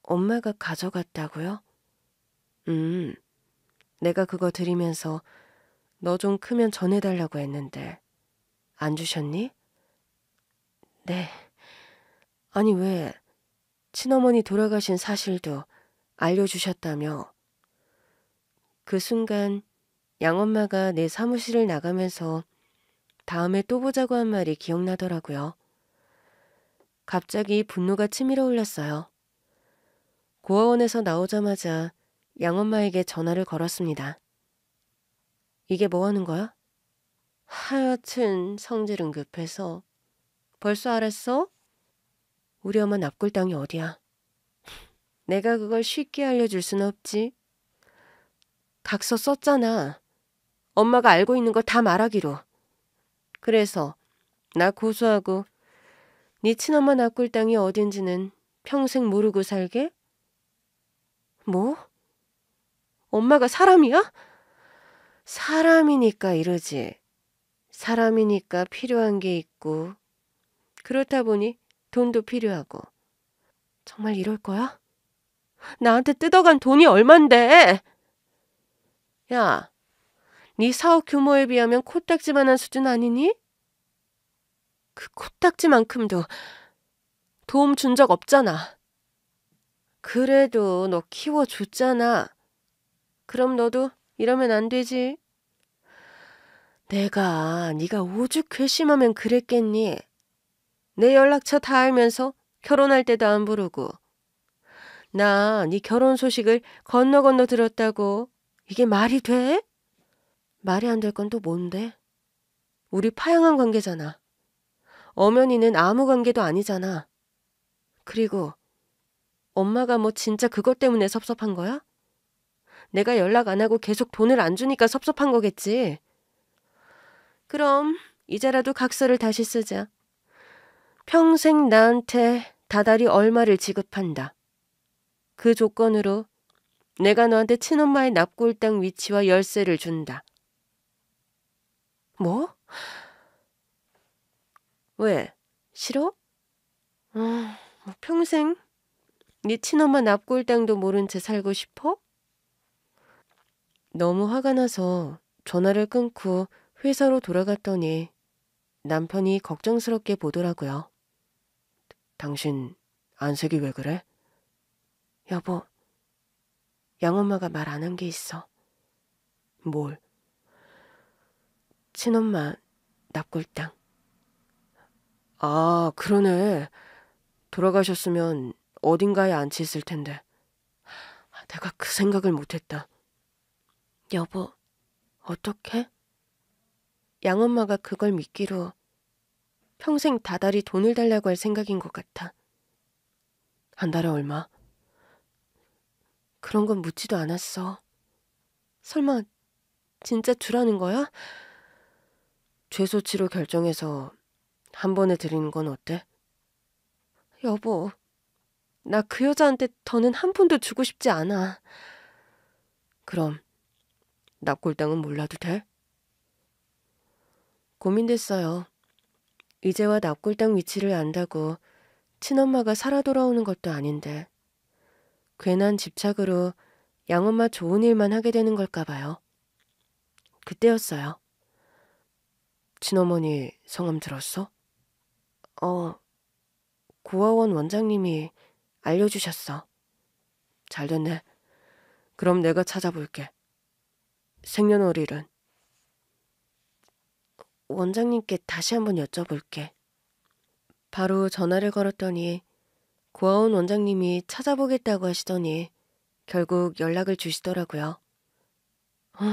엄마가 가져갔다고요? 내가 그거 드리면서 너 좀 크면 전해달라고 했는데 안 주셨니? 네. 아니 왜 친어머니 돌아가신 사실도 알려주셨다며. 그 순간 양엄마가 내 사무실을 나가면서 다음에 또 보자고 한 말이 기억나더라고요. 갑자기 분노가 치밀어 올랐어요. 고아원에서 나오자마자 양엄마에게 전화를 걸었습니다. 이게 뭐 하는 거야? 하여튼 성질은 급해서. 벌써 알았어? 우리 엄마 납골당이 어디야? 내가 그걸 쉽게 알려줄 순 없지. 각서 썼잖아. 엄마가 알고 있는 거 다 말하기로. 그래서 나 고소하고 네 친엄마 납골당이 어딘지는 평생 모르고 살게? 뭐? 엄마가 사람이야? 사람이니까 이러지. 사람이니까 필요한 게 있고 그렇다 보니 돈도 필요하고. 정말 이럴 거야? 나한테 뜯어간 돈이 얼만데? 야, 네 사업 규모에 비하면 코딱지만한 수준 아니니? 그 코딱지만큼도 도움 준 적 없잖아. 그래도 너 키워줬잖아. 그럼 너도 이러면 안 되지. 내가 네가 오죽 괘씸하면 그랬겠니? 내 연락처 다 알면서 결혼할 때도 안 부르고. 나 네 결혼 소식을 건너 건너 들었다고. 이게 말이 돼? 말이 안 될 건 또 뭔데? 우리 파양한 관계잖아. 엄연이는 아무 관계도 아니잖아. 그리고 엄마가 뭐 진짜 그것 때문에 섭섭한 거야? 내가 연락 안 하고 계속 돈을 안 주니까 섭섭한 거겠지. 그럼 이제라도 각서를 다시 쓰자. 평생 나한테 다달이 얼마를 지급한다. 그 조건으로 내가 너한테 친엄마의 납골당 위치와 열쇠를 준다. 뭐? 왜? 싫어? 뭐 평생 네 친엄마 납골당도 모른 채 살고 싶어? 너무 화가 나서 전화를 끊고 회사로 돌아갔더니 남편이 걱정스럽게 보더라고요. 당신 안색이 왜 그래? 여보, 양엄마가 말 안 한 게 있어. 뭘? 친엄마 납골당. 아, 그러네. 돌아가셨으면 어딘가에 안치 있을 텐데. 내가 그 생각을 못했다. 여보, 어떡해? 양엄마가 그걸 믿기로 평생 다달이 돈을 달라고 할 생각인 것 같아. 한 달에 얼마? 그런 건 묻지도 않았어. 설마 진짜 주라는 거야? 죄소치로 결정해서 한 번에 드리는 건 어때? 여보, 나 그 여자한테 더는 한 푼도 주고 싶지 않아. 그럼 납골당은 몰라도 돼? 고민됐어요. 이제와 납골당 위치를 안다고 친엄마가 살아 돌아오는 것도 아닌데 괜한 집착으로 양엄마 좋은 일만 하게 되는 걸까 봐요. 그때였어요. 친어머니 성함 들었어? 고아원 원장님이 알려주셨어. 잘됐네. 그럼 내가 찾아볼게. 생년월일은? 원장님께 다시 한번 여쭤볼게. 바로 전화를 걸었더니 고아원 원장님이 찾아보겠다고 하시더니 결국 연락을 주시더라고요.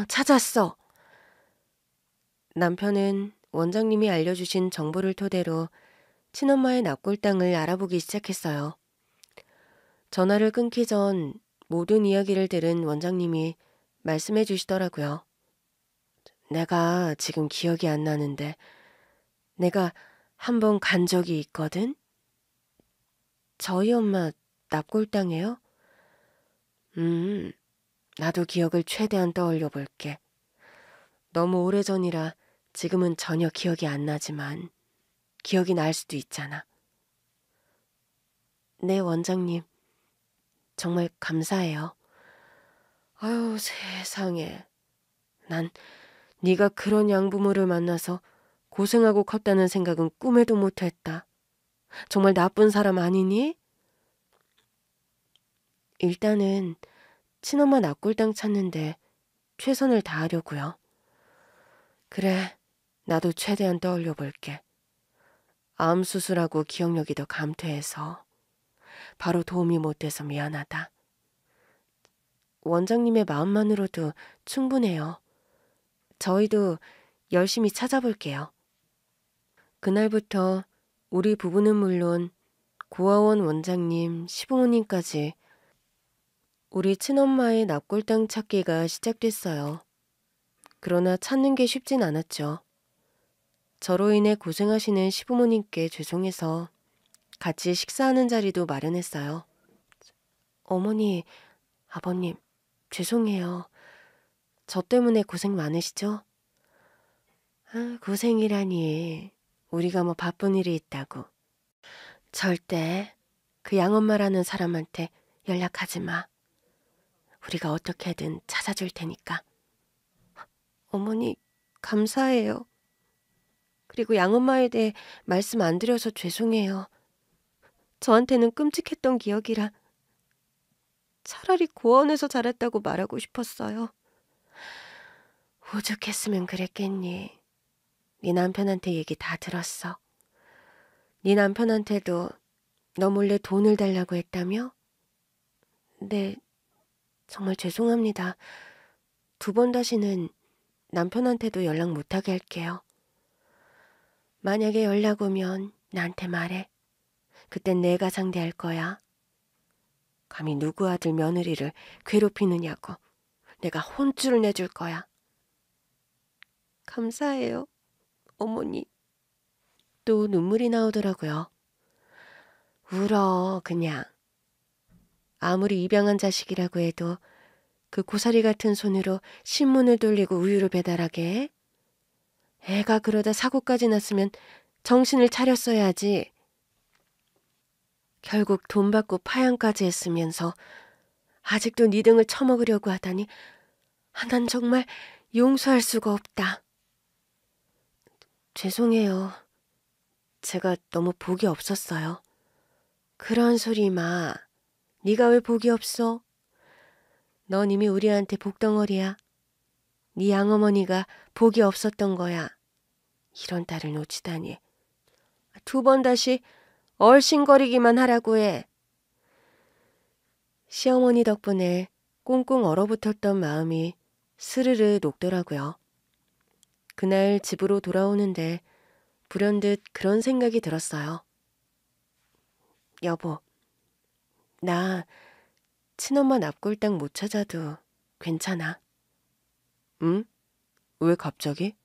찾았어. 남편은 원장님이 알려주신 정보를 토대로 친엄마의 납골당을 알아보기 시작했어요. 전화를 끊기 전 모든 이야기를 들은 원장님이 말씀해 주시더라고요. 내가 지금 기억이 안 나는데 내가 한번 간 적이 있거든? 저희 엄마 납골당해요? 나도 기억을 최대한 떠올려 볼게. 너무 오래전이라 지금은 전혀 기억이 안 나지만 기억이 날 수도 있잖아. 네, 원장님. 정말 감사해요. 아유, 세상에. 난 네가 그런 양부모를 만나서 고생하고 컸다는 생각은 꿈에도 못했다. 정말 나쁜 사람 아니니? 일단은 친엄마 납골당 찾는데 최선을 다하려고요. 그래, 나도 최대한 떠올려 볼게. 암 수술하고 기억력이 더 감퇴해서 바로 도움이 못 돼서 미안하다. 원장님의 마음만으로도 충분해요. 저희도 열심히 찾아볼게요. 그날부터 우리 부부는 물론 고아원 원장님, 시부모님까지 우리 친엄마의 납골당 찾기가 시작됐어요. 그러나 찾는 게 쉽진 않았죠. 저로 인해 고생하시는 시부모님께 죄송해서 같이 식사하는 자리도 마련했어요. 어머니, 아버님, 죄송해요. 저 때문에 고생 많으시죠? 고생이라니. 우리가 뭐 바쁜 일이 있다고. 절대 그 양엄마라는 사람한테 연락하지 마. 우리가 어떻게든 찾아줄 테니까. 어머니, 감사해요. 그리고 양엄마에 대해 말씀 안 드려서 죄송해요. 저한테는 끔찍했던 기억이라 차라리 고아원에서 자랐다고 말하고 싶었어요. 오죽했으면 그랬겠니. 네 남편한테 얘기 다 들었어. 네 남편한테도 너 몰래 돈을 달라고 했다며? 네, 정말 죄송합니다. 2번 다시는 남편한테도 연락 못하게 할게요. 만약에 연락 오면 나한테 말해. 그땐 내가 상대할 거야. 감히 누구 아들 며느리를 괴롭히느냐고. 내가 혼쭐을 내줄 거야. 감사해요, 어머니. 또 눈물이 나오더라고요. 울어, 그냥. 아무리 입양한 자식이라고 해도 그 고사리 같은 손으로 신문을 돌리고 우유를 배달하게 해? 애가 그러다 사고까지 났으면 정신을 차렸어야지. 결국 돈 받고 파양까지 했으면서 아직도 네 등을 쳐먹으려고 하다니 난 정말 용서할 수가 없다. 죄송해요. 제가 너무 복이 없었어요. 그런 소리 마. 네가 왜 복이 없어? 넌 이미 우리한테 복덩어리야. 네 양어머니가 복이 없었던 거야. 이런 딸을 놓치다니. 2번 다시 얼씬거리기만 하라고 해. 시어머니 덕분에 꽁꽁 얼어붙었던 마음이 스르르 녹더라고요. 그날 집으로 돌아오는데 불현듯 그런 생각이 들었어요. 여보, 나 친엄마 납골당 못 찾아도 괜찮아. 응? 왜 갑자기?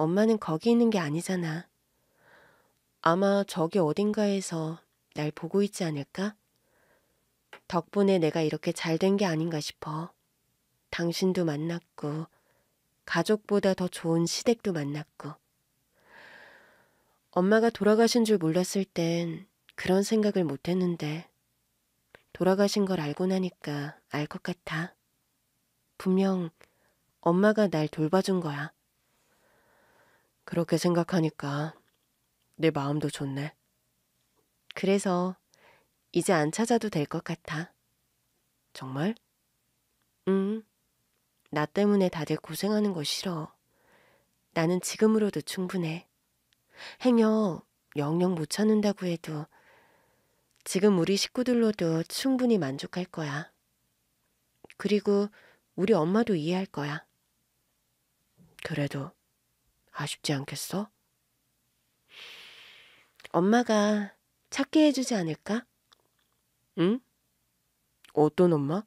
엄마는 거기 있는 게 아니잖아. 아마 저기 어딘가에서 날 보고 있지 않을까? 덕분에 내가 이렇게 잘 된 게 아닌가 싶어. 당신도 만났고, 가족보다 더 좋은 시댁도 만났고. 엄마가 돌아가신 줄 몰랐을 땐 그런 생각을 못 했는데, 돌아가신 걸 알고 나니까 알 것 같아. 분명 엄마가 날 돌봐준 거야. 그렇게 생각하니까 내 마음도 좋네. 그래서 이제 안 찾아도 될 것 같아. 정말? 응. 나 때문에 다들 고생하는 거 싫어. 나는 지금으로도 충분해. 행여 영영 못 찾는다고 해도 지금 우리 식구들로도 충분히 만족할 거야. 그리고 우리 엄마도 이해할 거야. 그래도 아쉽지 않겠어? 엄마가 찾게 해주지 않을까? 응? 어떤 엄마?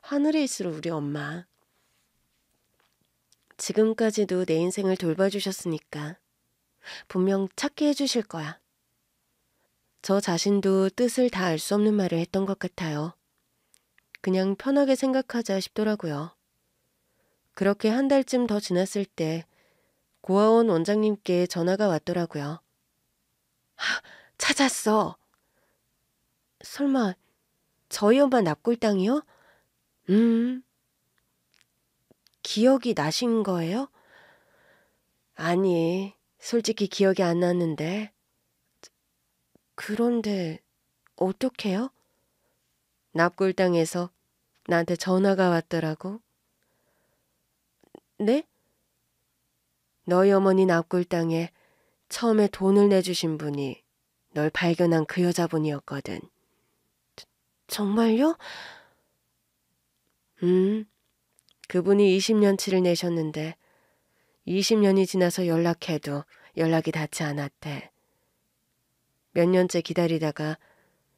하늘에 있을 우리 엄마. 지금까지도 내 인생을 돌봐주셨으니까 분명 찾게 해주실 거야. 저 자신도 뜻을 다 알 수 없는 말을 했던 것 같아요. 그냥 편하게 생각하자 싶더라고요. 그렇게 한 달쯤 더 지났을 때 고아원 원장님께 전화가 왔더라고요. 찾았어. 설마 저희 엄마 납골당이요? 기억이 나신 거예요? 아니, 솔직히 기억이 안 났는데. 그런데 어떡해요? 납골당에서 나한테 전화가 왔더라고. 네? 너희 어머니 납골당에 처음에 돈을 내주신 분이 널 발견한 그 여자분이었거든. 정말요? 그분이 20년치를 내셨는데 20년이 지나서 연락해도 연락이 닿지 않았대. 몇 년째 기다리다가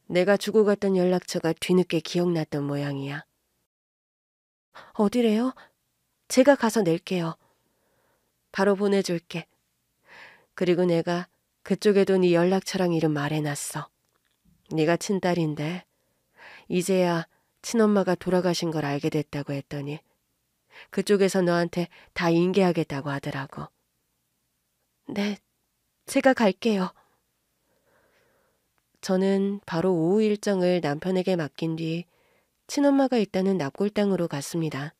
내가 주고 갔던 연락처가 뒤늦게 기억났던 모양이야. 어디래요? 제가 가서 낼게요. 바로 보내줄게. 그리고 내가 그쪽에도 네 연락처랑 이름 말해놨어. 네가 친딸인데 이제야 친엄마가 돌아가신 걸 알게 됐다고 했더니 그쪽에서 너한테 다 인계하겠다고 하더라고. 네, 제가 갈게요. 저는 바로 오후 일정을 남편에게 맡긴 뒤 친엄마가 있다는 납골당으로 갔습니다.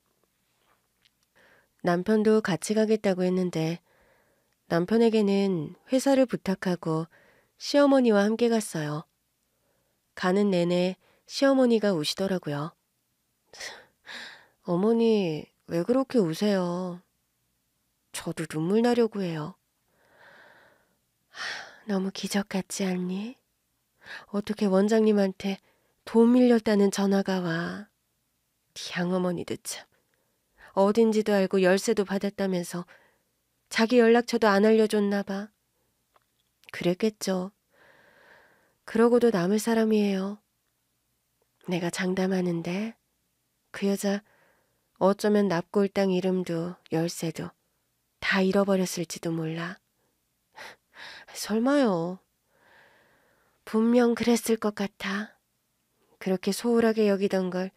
남편도 같이 가겠다고 했는데 남편에게는 회사를 부탁하고 시어머니와 함께 갔어요. 가는 내내 시어머니가 우시더라고요. 어머니, 왜 그렇게 우세요? 저도 눈물 나려고 해요. 너무 기적 같지 않니? 어떻게 원장님한테 돈 밀렸다는 전화가 와. 네 양어머니도 참. 어딘지도 알고 열쇠도 받았다면서 자기 연락처도 안 알려줬나 봐. 그랬겠죠. 그러고도 남을 사람이에요. 내가 장담하는데 그 여자 어쩌면 납골당 이름도 열쇠도 다 잃어버렸을지도 몰라. 설마요. 분명 그랬을 것 같아. 그렇게 소홀하게 여기던 걸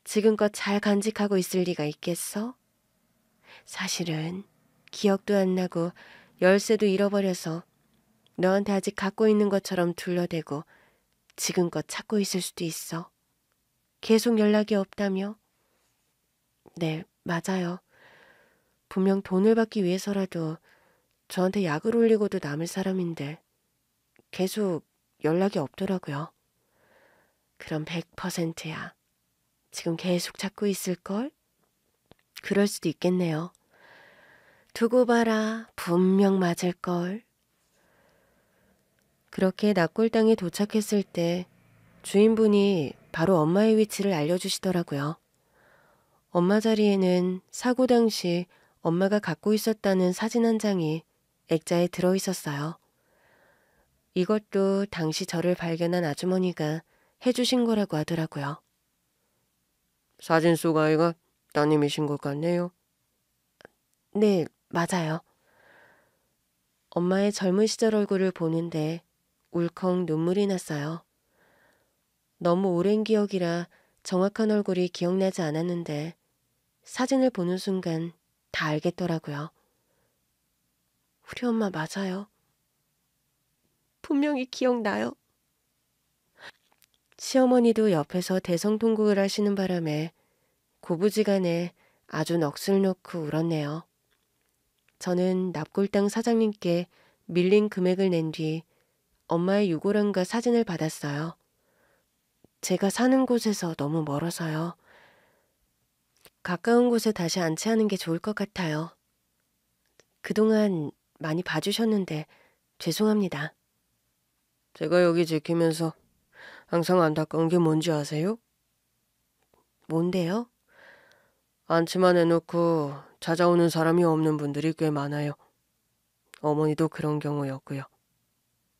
지금껏 잘 간직하고 있을 리가 있겠어? 사실은 기억도 안 나고 열쇠도 잃어버려서 너한테 아직 갖고 있는 것처럼 둘러대고 지금껏 찾고 있을 수도 있어. 계속 연락이 없다며? 네, 맞아요. 분명 돈을 받기 위해서라도 저한테 약을 올리고도 남을 사람인데 계속 연락이 없더라고요. 그럼 100%야. 지금 계속 찾고 있을걸? 그럴 수도 있겠네요. 두고 봐라. 분명 맞을걸. 그렇게 납골당에 도착했을 때 주인분이 바로 엄마의 위치를 알려주시더라고요. 엄마 자리에는 사고 당시 엄마가 갖고 있었다는 사진 한 장이 액자에 들어있었어요. 이것도 당시 저를 발견한 아주머니가 해주신 거라고 하더라고요. 사진 속 아이가 따님이신 것 같네요. 네, 맞아요. 엄마의 젊은 시절 얼굴을 보는데 울컥 눈물이 났어요. 너무 오랜 기억이라 정확한 얼굴이 기억나지 않았는데 사진을 보는 순간 다 알겠더라고요. 우리 엄마 맞아요. 분명히 기억나요. 시어머니도 옆에서 대성통곡을 하시는 바람에 고부지간에 아주 넋을 놓고 울었네요. 저는 납골당 사장님께 밀린 금액을 낸 뒤 엄마의 유골함과 사진을 받았어요. 제가 사는 곳에서 너무 멀어서요. 가까운 곳에 다시 안치하는 게 좋을 것 같아요. 그동안 많이 봐주셨는데 죄송합니다. 제가 여기 지키면서 항상 안타까운 게 뭔지 아세요? 뭔데요? 안치만 해놓고 찾아오는 사람이 없는 분들이 꽤 많아요. 어머니도 그런 경우였고요.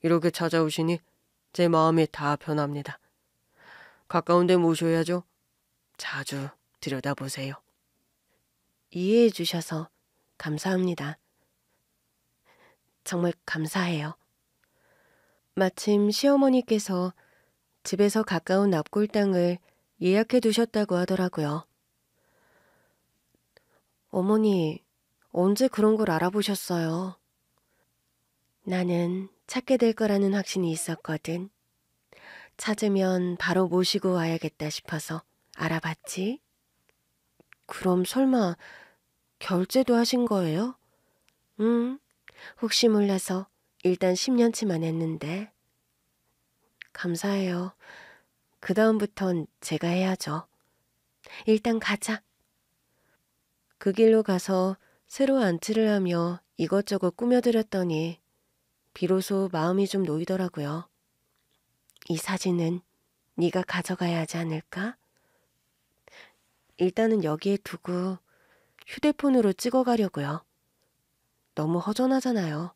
이렇게 찾아오시니 제 마음이 다 편합니다. 가까운 데 모셔야죠. 자주 들여다보세요. 이해해 주셔서 감사합니다. 정말 감사해요. 마침 시어머니께서 집에서 가까운 납골당을 예약해 두셨다고 하더라고요. 어머니, 언제 그런 걸 알아보셨어요? 나는 찾게 될 거라는 확신이 있었거든. 찾으면 바로 모시고 와야겠다 싶어서 알아봤지. 그럼 설마 결제도 하신 거예요? 혹시 몰라서 일단 10년치만 했는데. 감사해요. 그 다음부턴 제가 해야죠. 일단 가자. 그 길로 가서 새로 안치를 하며 이것저것 꾸며드렸더니 비로소 마음이 좀 놓이더라고요. 이 사진은 네가 가져가야 하지 않을까? 일단은 여기에 두고 휴대폰으로 찍어가려고요. 너무 허전하잖아요.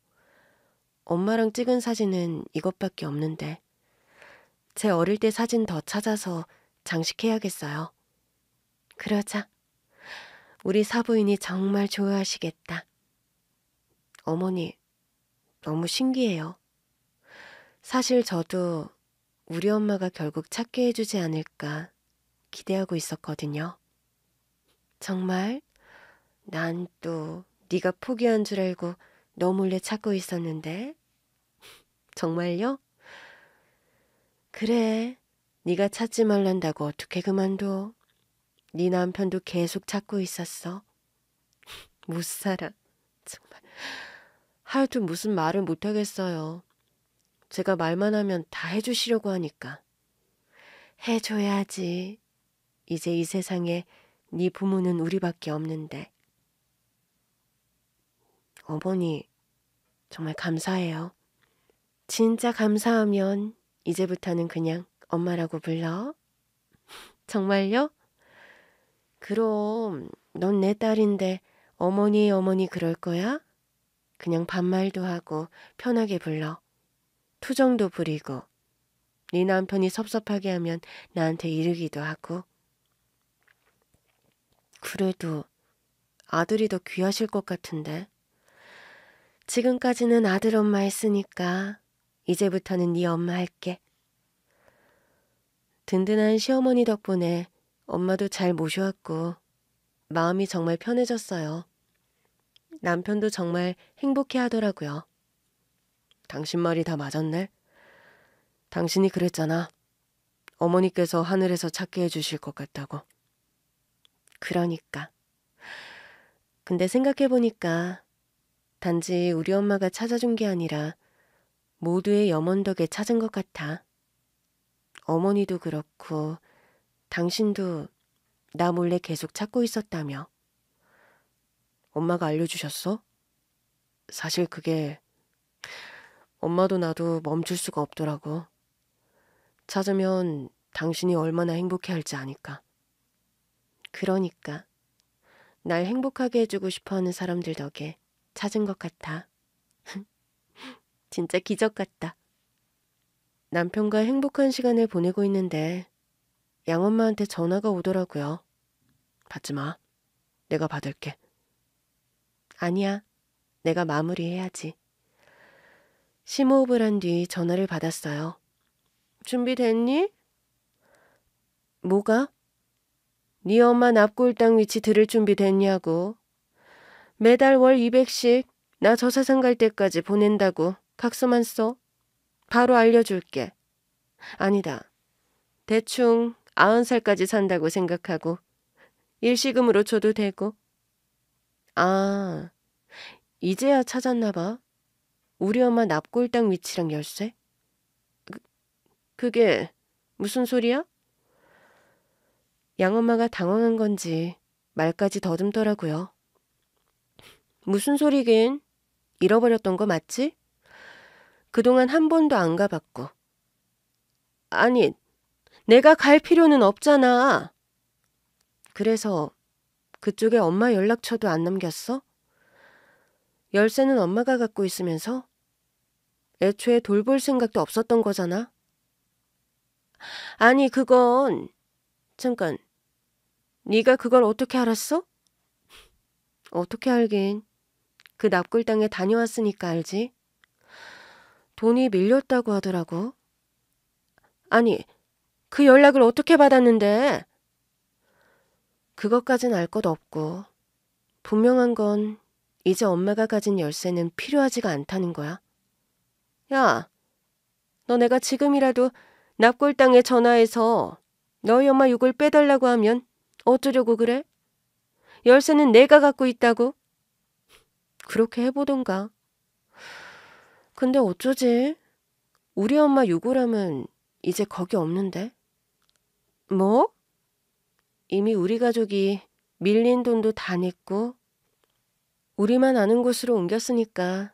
엄마랑 찍은 사진은 이것밖에 없는데 제 어릴 때 사진 더 찾아서 장식해야겠어요. 그러자. 우리 사부인이 정말 좋아하시겠다. 어머니, 너무 신기해요. 사실 저도 우리 엄마가 결국 찾게 해주지 않을까 기대하고 있었거든요. 정말? 난 또 네가 포기한 줄 알고 너 몰래 찾고 있었는데. 정말요? 그래, 네가 찾지 말란다고 어떻게 그만둬. 네 남편도 계속 찾고 있었어. 못 살아. 정말. 하여튼 무슨 말을 못하겠어요. 제가 말만 하면 다 해주시려고 하니까. 해줘야지. 이제 이 세상에 네 부모는 우리밖에 없는데. 어머니, 정말 감사해요. 진짜 감사하면 이제부터는 그냥 엄마라고 불러. 정말요? 그럼 넌 내 딸인데 어머니 어머니 그럴 거야? 그냥 반말도 하고 편하게 불러. 투정도 부리고 네 남편이 섭섭하게 하면 나한테 이르기도 하고. 그래도 아들이 더 귀하실 것 같은데. 지금까지는 아들 엄마 했으니까 이제부터는 네 엄마 할게. 든든한 시어머니 덕분에 엄마도 잘 모셔왔고 마음이 정말 편해졌어요. 남편도 정말 행복해 하더라고요. 당신 말이 다 맞았네. 당신이 그랬잖아. 어머니께서 하늘에서 찾게 해주실 것 같다고. 그러니까. 근데 생각해보니까 단지 우리 엄마가 찾아준 게 아니라 모두의 염원 덕에 찾은 것 같아. 어머니도 그렇고 당신도 나 몰래 계속 찾고 있었다며. 엄마가 알려주셨어? 사실 그게 엄마도 나도 멈출 수가 없더라고. 찾으면 당신이 얼마나 행복해할지 아니까. 그러니까 날 행복하게 해주고 싶어하는 사람들 덕에 찾은 것 같아. 진짜 기적 같다. 남편과 행복한 시간을 보내고 있는데 양엄마한테 전화가 오더라고요. 받지 마. 내가 받을게. 아니야. 내가 마무리해야지. 심호흡을 한 뒤 전화를 받았어요. 준비됐니? 뭐가? 네 엄마 납골당 위치 들을 준비 됐냐고. 매달 월 200씩 나 저 세상 갈 때까지 보낸다고 각서만 써. 바로 알려줄게. 아니다. 대충 90살까지 산다고 생각하고 일시금으로 줘도 되고. 아, 이제야 찾았나 봐. 우리 엄마 납골당 위치랑 열쇠? 그게 무슨 소리야? 양엄마가 당황한 건지 말까지 더듬더라고요. 무슨 소리긴? 잃어버렸던 거 맞지? 그동안 한 번도 안 가봤고. 아니, 내가 갈 필요는 없잖아. 그래서 그쪽에 엄마 연락처도 안 남겼어? 열쇠는 엄마가 갖고 있으면서? 애초에 돌볼 생각도 없었던 거잖아. 아니, 그건... 잠깐, 네가 그걸 어떻게 알았어? 어떻게 알긴. 그 납골당에 다녀왔으니까 알지. 돈이 밀렸다고 하더라고. 아니, 그 연락을 어떻게 받았는데? 그것까진 알 것 없고 분명한 건 이제 엄마가 가진 열쇠는 필요하지가 않다는 거야. 야, 너 내가 지금이라도 납골당에 전화해서 너희 엄마 욕을 빼달라고 하면 어쩌려고 그래? 열쇠는 내가 갖고 있다고? 그렇게 해보던가. 근데 어쩌지? 우리 엄마 유골함은 이제 거기 없는데. 뭐? 이미 우리 가족이 밀린 돈도 다 냈고 우리만 아는 곳으로 옮겼으니까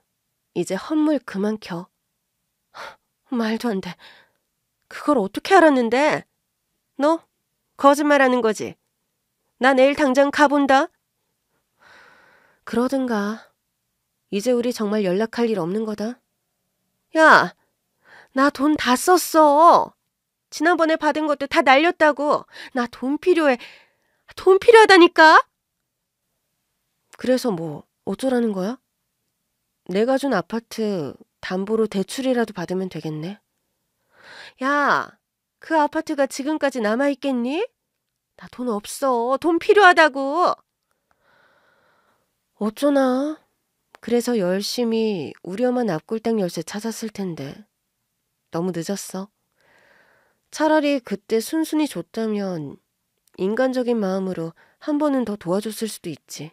이제 헛물 그만 켜. 말도 안 돼. 그걸 어떻게 알았는데? 너 거짓말하는 거지? 나 내일 당장 가본다. 그러든가. 이제 우리 정말 연락할 일 없는 거다. 야, 나 돈 다 썼어. 지난번에 받은 것도 다 날렸다고. 나 돈 필요해. 돈 필요하다니까? 그래서 뭐 어쩌라는 거야? 내가 준 아파트 담보로 대출이라도 받으면 되겠네. 야, 그 아파트가 지금까지 남아있겠니? 나 돈 없어. 돈 필요하다고. 어쩌나. 그래서 열심히 우리 엄마 납골당 열쇠 찾았을 텐데 너무 늦었어. 차라리 그때 순순히 줬다면 인간적인 마음으로 한 번은 더 도와줬을 수도 있지.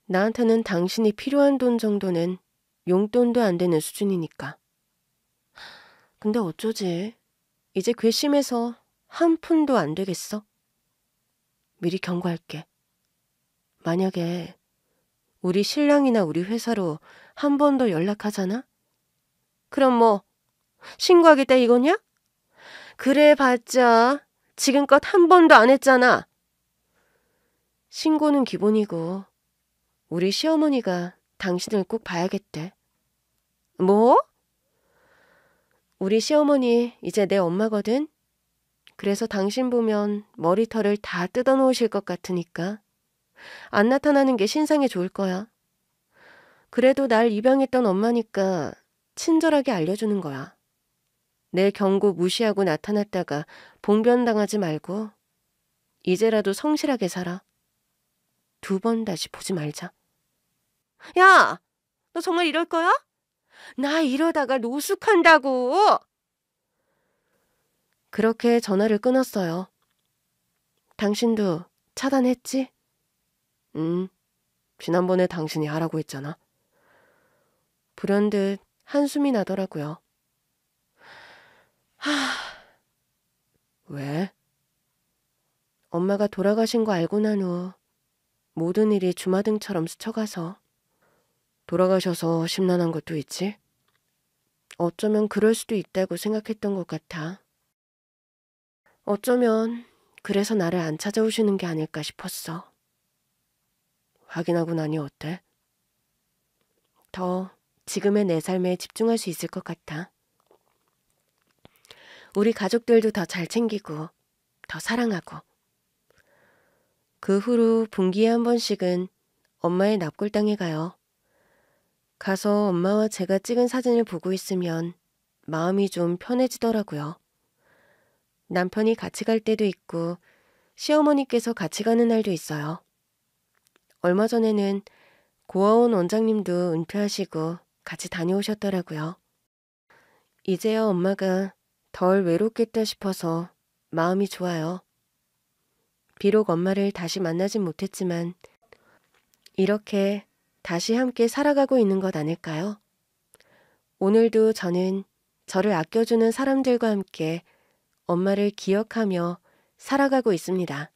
나한테는 당신이 필요한 돈 정도는 용돈도 안 되는 수준이니까. 근데 어쩌지? 이제 괘씸해서 한 푼도 안 되겠어. 미리 경고할게. 만약에 우리 신랑이나 우리 회사로 한 번 더 연락하잖아? 그럼 뭐 신고하겠다 이거냐? 그래 봤자 지금껏 한 번도 안 했잖아. 신고는 기본이고 우리 시어머니가 당신을 꼭 봐야겠대. 뭐? 우리 시어머니 이제 내 엄마거든? 그래서 당신 보면 머리털을 다 뜯어놓으실 것 같으니까 안 나타나는 게 신상에 좋을 거야. 그래도 날 입양했던 엄마니까 친절하게 알려주는 거야. 내 경고 무시하고 나타났다가 봉변당하지 말고 이제라도 성실하게 살아. 2번 다시 보지 말자. 야! 너 정말 이럴 거야? 나 이러다가 노숙한다고! 그렇게 전화를 끊었어요. 당신도 차단했지? 지난번에 당신이 하라고 했잖아. 불현듯 한숨이 나더라고요. 왜? 엄마가 돌아가신 거 알고 난 후 모든 일이 주마등처럼 스쳐가서. 돌아가셔서 심란한 것도 있지? 어쩌면 그럴 수도 있다고 생각했던 것 같아. 어쩌면 그래서 나를 안 찾아오시는 게 아닐까 싶었어. 확인하고 나니 어때? 더 지금의 내 삶에 집중할 수 있을 것 같아. 우리 가족들도 더 잘 챙기고 더 사랑하고. 그 후로 분기에 한 번씩은 엄마의 납골당에 가요. 가서 엄마와 제가 찍은 사진을 보고 있으면 마음이 좀 편해지더라고요. 남편이 같이 갈 때도 있고 시어머니께서 같이 가는 날도 있어요. 얼마 전에는 고아원 원장님도 은퇴하시고 같이 다녀오셨더라고요. 이제야 엄마가 덜 외롭겠다 싶어서 마음이 좋아요. 비록 엄마를 다시 만나진 못했지만 이렇게 다시 함께 살아가고 있는 것 아닐까요? 오늘도 저는 저를 아껴주는 사람들과 함께 엄마를 기억하며 살아가고 있습니다.